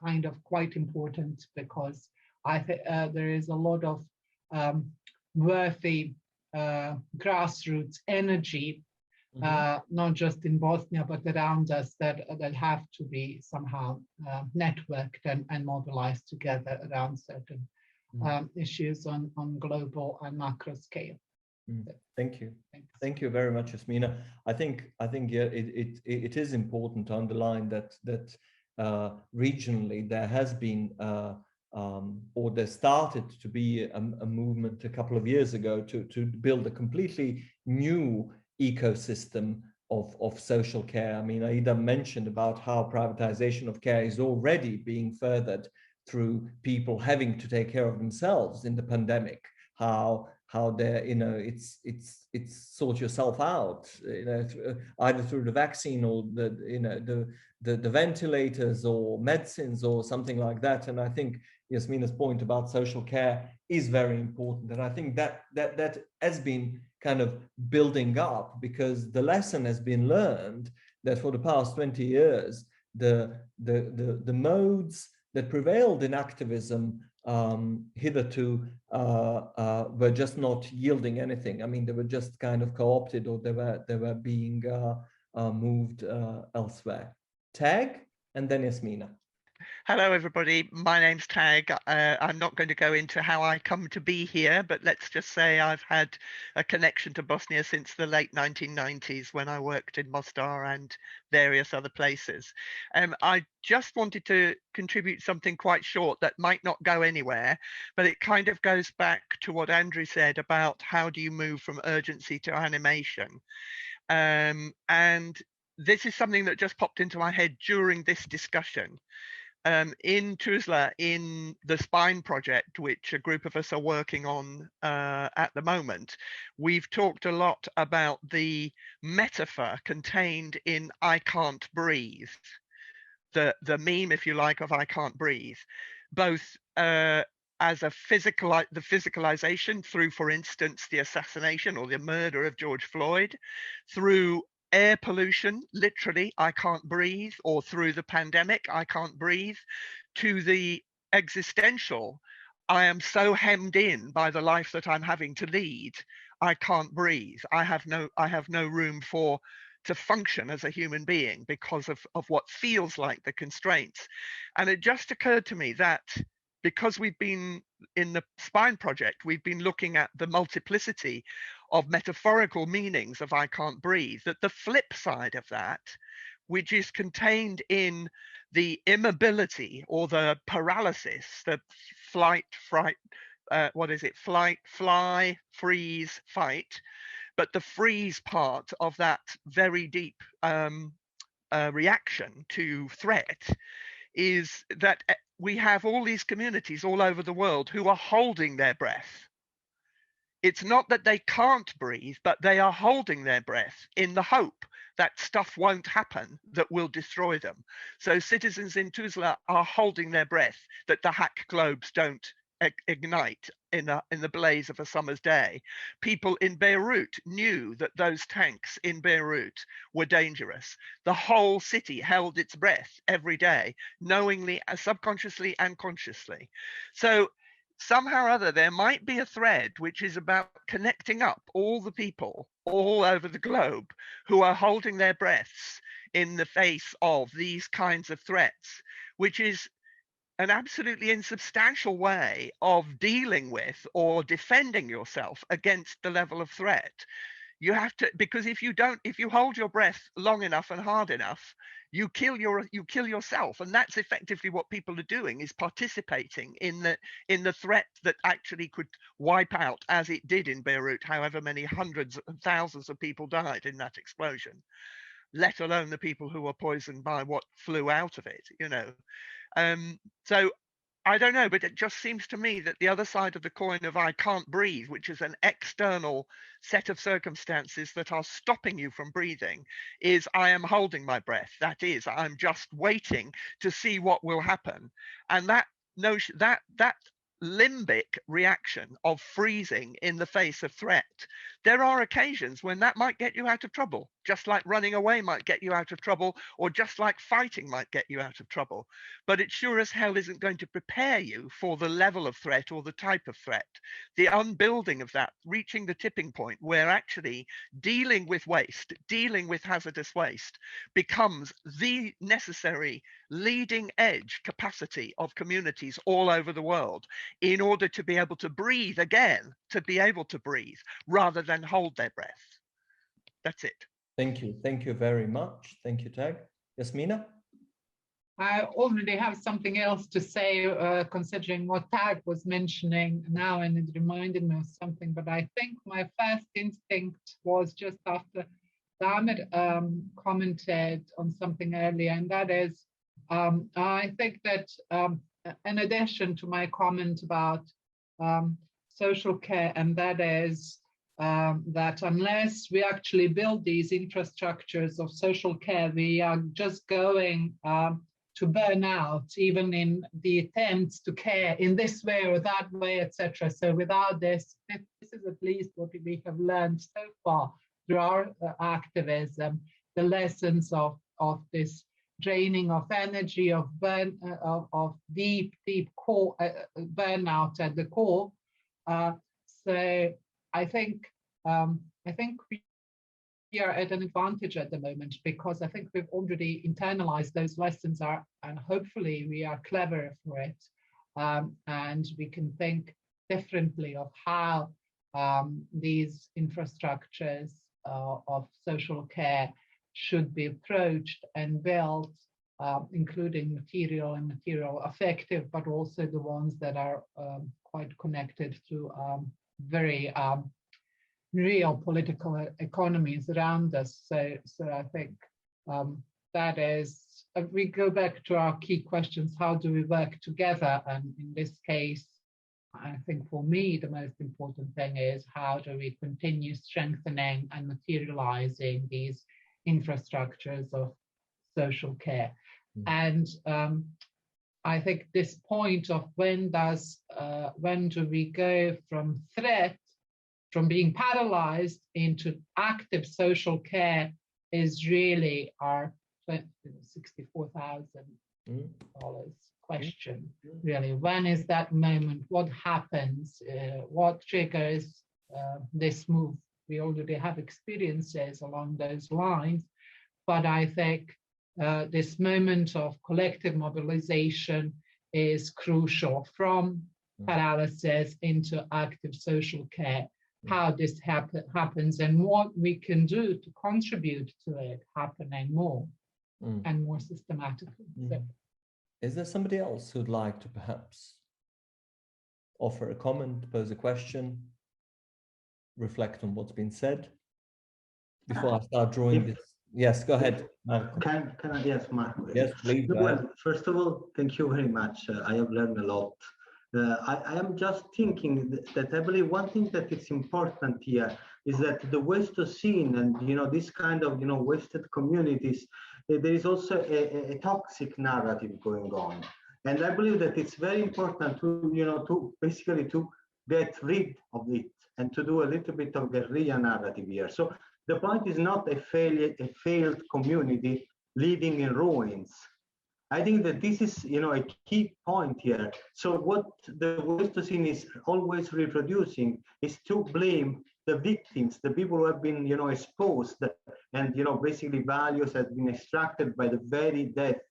kind of quite important, because I think there is a lot of worthy grassroots energy, not just in Bosnia but around us, that have to be somehow networked and mobilized together around certain issues on global and macro scale. Thank you. Thank you very much, Yasmina. I think yeah, it is important to underline that regionally there has been or there started to be a movement a couple of years ago to build a completely new ecosystem of social care. I mean, Aida mentioned about how privatization of care is already being furthered through people having to take care of themselves in the pandemic. How they're, you know, it's sort yourself out, you know, either through the vaccine or the, you know, the ventilators or medicines or something like that. And I think Yasmina's point about social care is very important. And I think that has been kind of building up, because the lesson has been learned that for the past 20 years, the modes that prevailed in activism hitherto were just not yielding anything. I mean, they were just kind of co-opted, or they were being moved elsewhere. Tag, and then Yasmina. Hello, everybody. My name's Tag. I'm not going to go into how I come to be here, but let's just say I've had a connection to Bosnia since the late 1990s when I worked in Mostar and various other places. I just wanted to contribute something quite short that might not go anywhere, but it kind of goes back to what Andrew said about how do you move from urgency to animation. And this is something that just popped into my head during this discussion. In Tuzla, in the Spine project, which a group of us are working on at the moment, we've talked a lot about the metaphor contained in I can't breathe, the meme, if you like, of I can't breathe, both as a the physicalization through, for instance, the assassination or the murder of George Floyd, through air pollution, literally, I can't breathe, or through the pandemic, I can't breathe, to the existential, I am so hemmed in by the life that I'm having to lead, I can't breathe. I have no room to function as a human being because of what feels like the constraints. And it just occurred to me that because we've been in the Spine project, we've been looking at the multiplicity of metaphorical meanings of I can't breathe, that the flip side of that, which is contained in the immobility or the paralysis, the flight, fright, fly, freeze, fight, but the freeze part of that very deep reaction to threat is that we have all these communities all over the world who are holding their breath. It's not that they can't breathe, but they are holding their breath in the hope that stuff won't happen that will destroy them. So citizens in Tuzla are holding their breath that the HAK globes don't ignite in the blaze of a summer's day. People in Beirut knew that those tanks in Beirut were dangerous. The whole city held its breath every day, knowingly, subconsciously and consciously. So somehow or other, there might be a thread which is about connecting up all the people all over the globe who are holding their breaths in the face of these kinds of threats, which is an absolutely insubstantial way of dealing with or defending yourself against the level of threat. You have to, because if you hold your breath long enough and hard enough, you kill yourself. And that's effectively what people are doing, is participating in the threat that actually could wipe out, as it did in Beirut, however many hundreds and thousands of people died in that explosion, let alone the people who were poisoned by what flew out of it, you know. So I don't know, but it just seems to me that the other side of the coin of I can't breathe, which is an external set of circumstances that are stopping you from breathing, is I am holding my breath. That is, I'm just waiting to see what will happen. And that notion, that limbic reaction of freezing in the face of threat, there are occasions when that might get you out of trouble, just like running away might get you out of trouble, or just like fighting might get you out of trouble. But it sure as hell isn't going to prepare you for the level of threat or the type of threat. The unbuilding of that, reaching the tipping point where actually dealing with waste, dealing with hazardous waste becomes the necessary leading edge capacity of communities all over the world in order to be able to breathe again, to be able to breathe rather than hold their breath. That's it. Thank you. Thank you very much. Thank you, Tag. Yasmina? I already have something else to say, considering what Tag was mentioning now, and it reminded me of something, but I think my first instinct was just after Damir commented on something earlier, and that is, I think that in addition to my comment about social care, and that is that unless we actually build these infrastructures of social care, we are just going to burn out, even in the attempts to care in this way or that way, etc. So without this is at least what we have learned so far through our activism, the lessons of this draining of energy, of deep core burnout at the core. So I think we are at an advantage at the moment, because I think we've already internalized those lessons, and hopefully we are clever for it, and we can think differently of how these infrastructures of social care should be approached and built, including material and material affective, but also the ones that are quite connected to very real political economies around us. So I think that is, we go back to our key questions: how do we work together? And in this case, I think for me, the most important thing is how do we continue strengthening and materializing these infrastructures of social care. And I think this point of when do we go from threat, from being paralyzed into active social care, is really our $64,000 question. Really, when is that moment? What happens? What triggers this move? We already have experiences along those lines, but I think this moment of collective mobilization is crucial, from paralysis into active social care. How this happens and what we can do to contribute to it happening more and more systematically. So. Is there somebody else who'd like to perhaps offer a comment, pose a question, reflect on what's been said before I start drawing this? Yes, go ahead, Marco. Can I? Yes, Marco. Yes, please. Well, first of all, thank you very much. I have learned a lot. I am just thinking that I believe one thing that is important here is that the Western scene and this kind of wasted communities, there is also a toxic narrative going on, and I believe that it's very important to basically to get rid of it and to do a little bit of guerrilla narrative here. So the point is not a failed community living in ruins. I think that this is, a key point here. So what the Western scene is always reproducing is to blame the victims, the people who have been, exposed, and basically values have been extracted by the very death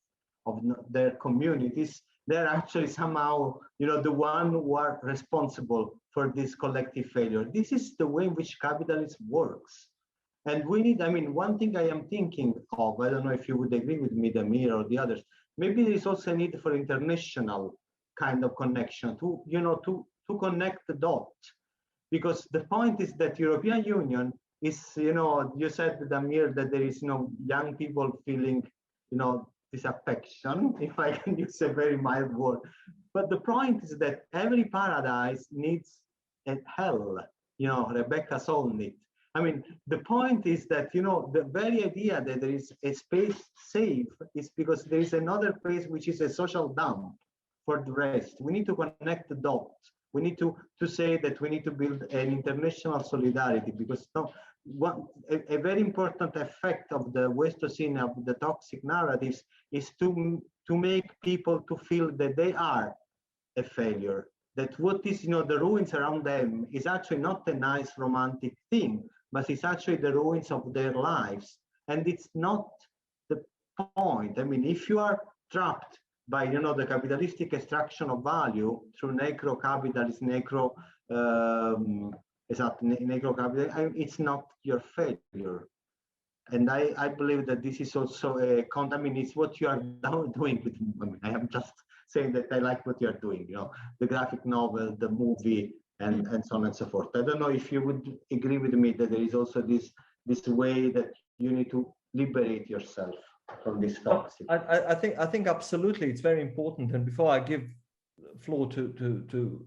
of their communities. They're actually somehow, the one who are responsible for this collective failure. This is the way in which capitalism works. And we need, one thing I am thinking of, I don't know if you would agree with me, Damir, or the others, maybe there is also a need for international kind of connection to connect the dots. Because the point is that European Union is, you said, Damir, that there is, young people feeling, disaffection, if I can use a very mild word. But the point is that every paradise needs a hell, Rebecca Solnit. The point is that, the very idea that there is a space safe is because there is another place which is a social dump for the rest. We need to connect the dots. We need to say that we need to build an international solidarity, because a very important effect of the Western scene of the toxic narratives is to make people to feel that they are a failure, that what is, the ruins around them is actually not a nice romantic thing, but it's actually the ruins of their lives. And it's not the point. If you are trapped by, the capitalistic extraction of value through necro-capitalism, necro-capitalism, it's not your failure. And I believe that this is also it's what you are now doing with, I am just saying that I like what you are doing, the graphic novel, the movie, and so on and so forth. I don't know if you would agree with me that there is also this this way that you need to liberate yourself from this toxic. I think absolutely it's very important. And before I give floor to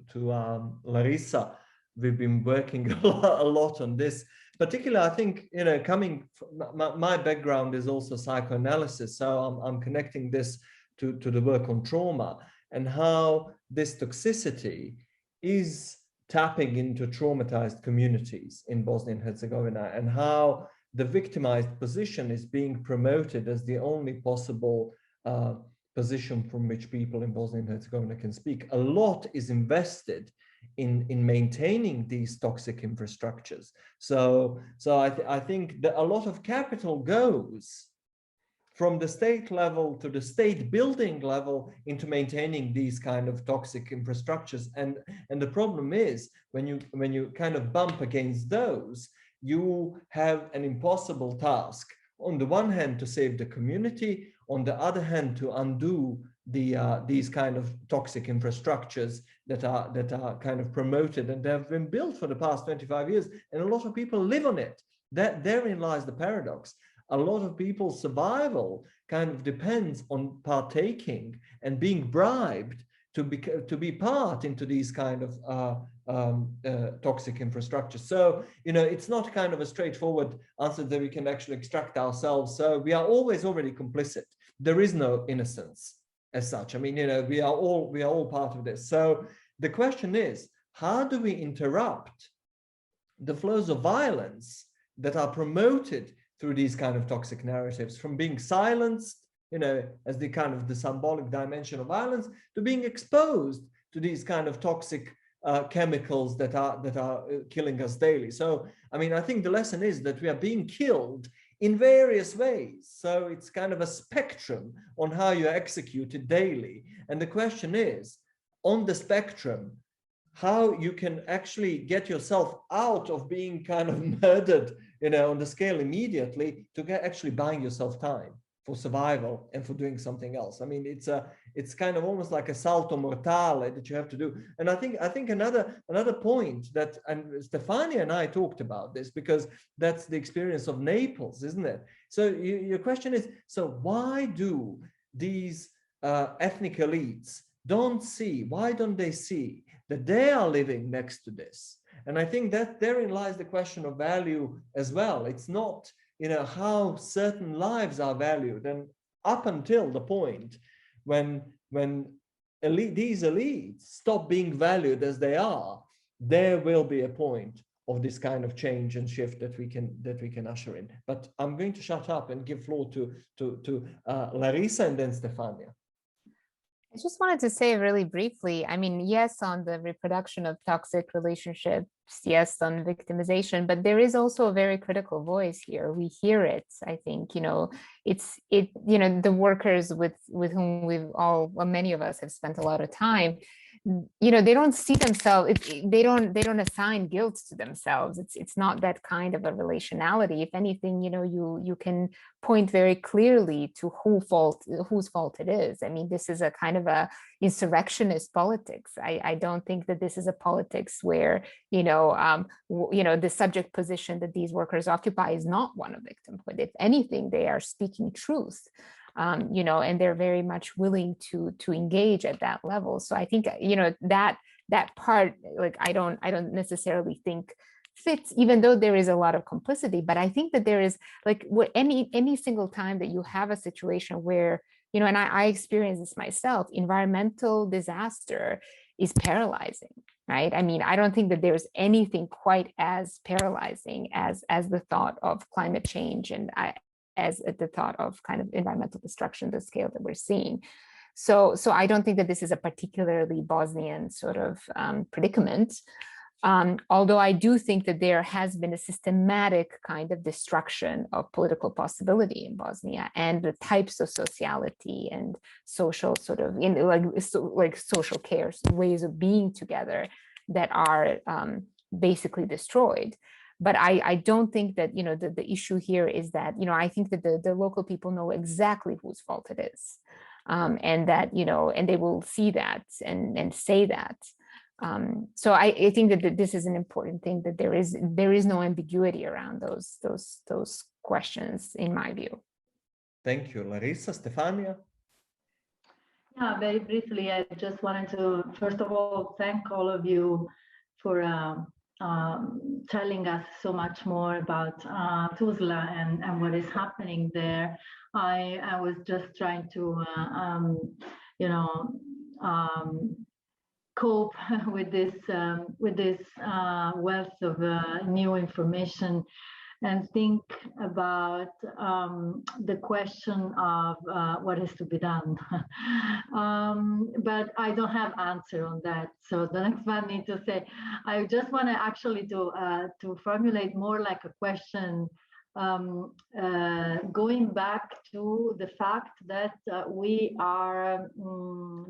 Larissa, we've been working a lot on this. Particularly, I think, you know, coming from, my background is also psychoanalysis, so I'm connecting this to the work on trauma and how this toxicity is tapping into traumatized communities in Bosnia and Herzegovina, and how the victimized position is being promoted as the only possible position from which people in Bosnia and Herzegovina can speak. A lot is invested in maintaining these toxic infrastructures. So I think that a lot of capital goes from the state level to the state building level into maintaining these kind of toxic infrastructures. And the problem is when you kind of bump against those, you have an impossible task. On the one hand, to save the community, on the other hand, to undo these kind of toxic infrastructures that are kind of promoted and they have been built for the past 25 years, and a lot of people live on it. Therein lies the paradox. A lot of people's survival kind of depends on partaking and being bribed to be part into these kind of toxic infrastructures. So, you know, it's not kind of a straightforward answer that we can actually extract ourselves. So we are always already complicit. There is no innocence as such. I mean, you know, we are all part of this. So the question is, how do we interrupt the flows of violence that are promoted through these kind of toxic narratives, from being silenced, you know, as the kind of the symbolic dimension of violence, to being exposed to these kind of toxic chemicals that are killing us daily. So, I mean, I think the lesson is that we are being killed in various ways. So it's kind of a spectrum on how you execute it daily. And the question is, on the spectrum, how you can actually get yourself out of being kind of murdered, you know, on the scale immediately, to get actually buying yourself time for survival and for doing something else. I mean, it's kind of almost like a salto mortale that you have to do. And I think another point that, and Stefania and I talked about this, because that's the experience of Naples, isn't it? So your question is, so why do these ethnic elites why don't they see that they are living next to this? And I think that therein lies the question of value as well. It's not, you know, how certain lives are valued, and up until the point when these elites stop being valued as they are, there will be a point of this kind of change and shift that we can usher in. But I'm going to shut up and give floor to Larissa and then Stefania. I just wanted to say really briefly, I mean, yes, on the reproduction of toxic relationships, yes, on victimization, but there is also a very critical voice here. We hear it. I think, you know, you know, the workers with whom many of us have spent a lot of time, you know, they don't see themselves, they don't assign guilt to themselves. It's not that kind of a relationality. If anything, you know, you can point very clearly to whose fault it is. I mean, this is a kind of a insurrectionist politics. I don't think that this is a politics where, you know, the subject position that these workers occupy is not one of victimhood. If anything, they are speaking truth. You know, and they're very much willing to engage at that level. So I think, you know, that part, like, I don't necessarily think fits, even though there is a lot of complicity. But I think that there is, like, any single time that you have a situation where, you know, and I experience this myself, environmental disaster is paralyzing, right? I mean, I don't think that there's anything quite as paralyzing as the thought of climate change, and as the thought of kind of environmental destruction, the scale that we're seeing. So I don't think that this is a particularly Bosnian sort of predicament. Although I do think that there has been a systematic kind of destruction of political possibility in Bosnia, and the types of sociality and social sort of, like social care, ways of being together that are basically destroyed. But I don't think that, you know, the issue here is that, you know, I think that the local people know exactly whose fault it is. And that, you know, and they will see that and say that. So I think that this is an important thing, that there is no ambiguity around those questions, in my view. Thank you, Larissa. Stefania? Yeah, very briefly, I just wanted to, first of all, thank all of you for telling us so much more about Tuzla and what is happening there. I was just trying to, cope with this wealth of new information, and think about the question of what is to be done. But I don't have answer on that. So the next one I need to say, I just want to actually to formulate more like a question, going back to the fact that we are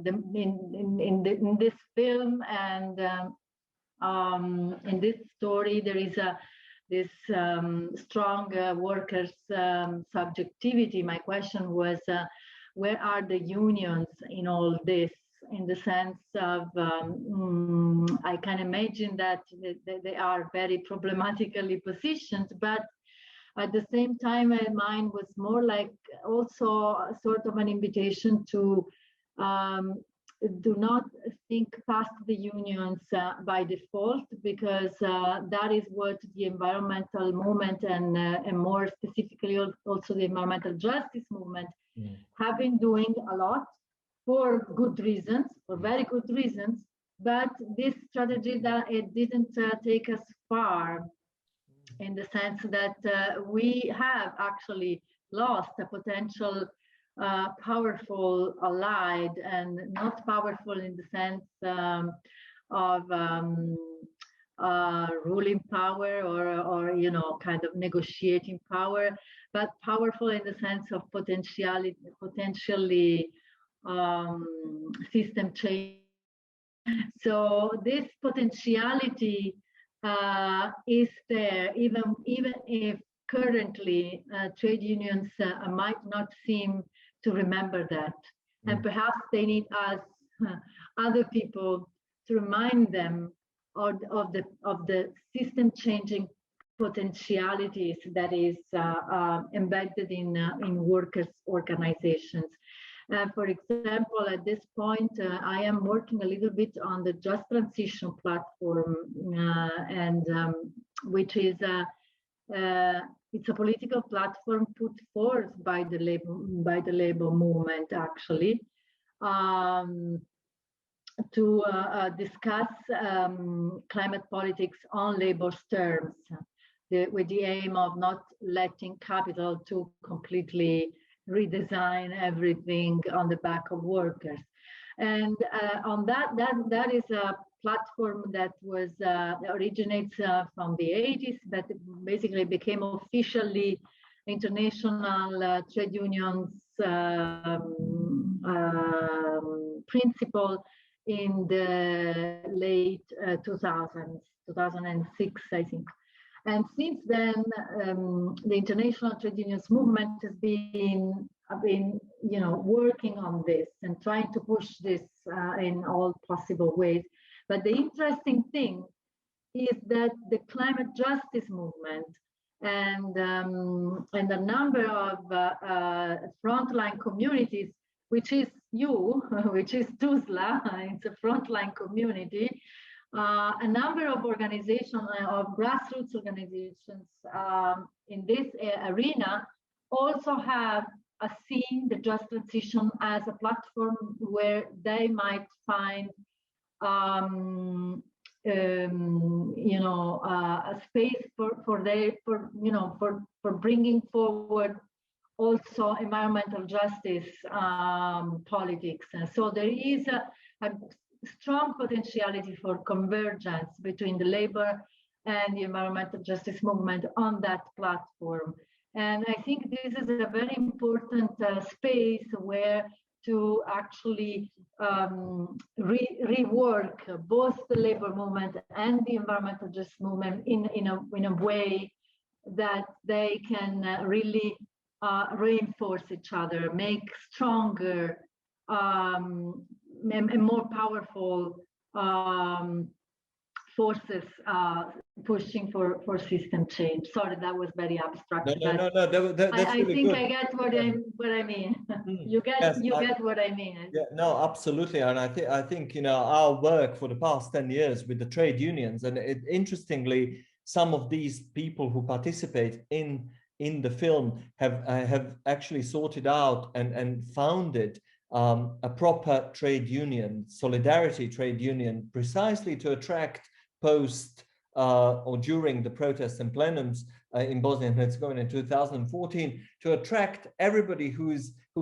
in this film and in this story, there is this strong workers' subjectivity. My question was, where are the unions in all this? In the sense of, I can imagine that they are very problematically positioned, but at the same time, mine was more like also sort of an invitation to do not think past the unions by default, because that is what the environmental movement and more specifically also the environmental justice movement have been doing a lot for good reasons, for very good reasons. But this strategy, that it didn't take us far, in the sense that we have actually lost a potential powerful allied, and not powerful in the sense of ruling power or kind of negotiating power, but powerful in the sense of potentially system change. So this potentiality is there, even if currently trade unions might not seem to remember that. And perhaps they need us, other people, to remind them of the system changing potentialities that is embedded in workers' organizations. For example, at this point, I am working a little bit on the Just Transition platform, which is it's a political platform put forth by the labor movement, actually, to discuss climate politics on labor's terms, with the aim of not letting capital to completely redesign everything on the back of workers. And on that is a platform that was originates from the 80s, but basically became officially international trade unions principle in the late 2006, I think. And since then, the international trade unions movement has been working on this and trying to push this in all possible ways. But the interesting thing is that the climate justice movement and a number of frontline communities, which is which is Tuzla, it's a frontline community. A number of organizations, of grassroots organizations in this arena also have seen the Just Transition as a platform where they might find a space for bringing forward also environmental justice politics. And so there is a strong potentiality for convergence between the labor and the environmental justice movement on that platform. And I think this is a very important space where to actually rework both the labor movement and the environmental justice movement in a way that they can really reinforce each other, make stronger and more powerful forces pushing for system change. Sorry, that was very abstract. No. That's I really think good. I get what I mean. You get what I mean. Yeah, no, absolutely. And I think, you know, our work for the past 10 years with the trade unions, and interestingly, some of these people who participate in the film have actually sorted out and founded a proper trade union, solidarity trade union, precisely to attract post or during the protests and plenums in Bosnia and Herzegovina in 2014, to attract everybody who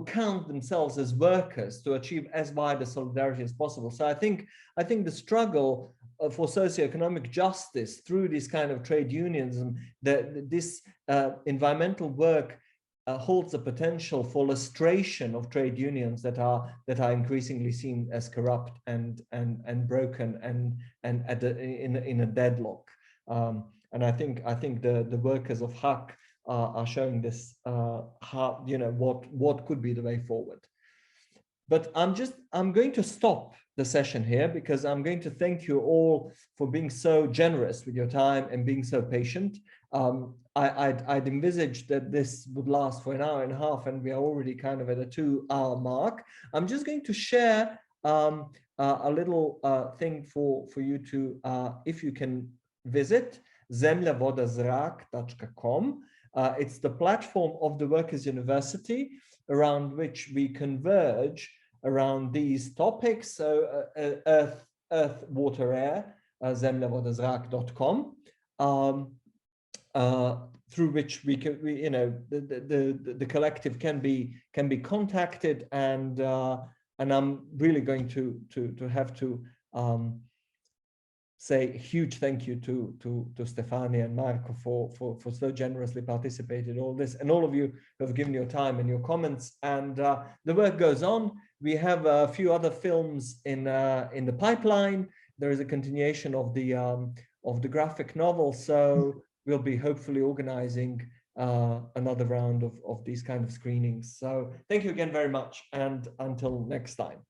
count themselves as workers to achieve as wide a solidarity as possible. So I think the struggle for socioeconomic justice through this kind of trade unionism, this environmental work holds the potential for lustration of trade unions that are increasingly seen as corrupt and broken and in a deadlock. And I think the workers of HAK are showing this how, you know, what could be the way forward. But I'm going to stop the session here, because I'm going to thank you all for being so generous with your time and being so patient. I'd envisaged that this would last for an hour and a half, and we are already kind of at a 2-hour mark. I'm just going to share a little thing for you to, if you can visit zemljavodazrak.com. It's the platform of the Workers' University around which we converge around these topics. So earth, water, air, zemljavodazrak.com, through which we can, you know, the collective can be contacted, and I'm really going to have to say a huge thank you to Stefania and Marco for so generously participating in all this, and all of you who have given your time and your comments. And the work goes on. We have a few other films in the pipeline. There is a continuation of the graphic novel, so we'll be hopefully organizing another round of these kind of screenings. So thank you again very much, and until next time.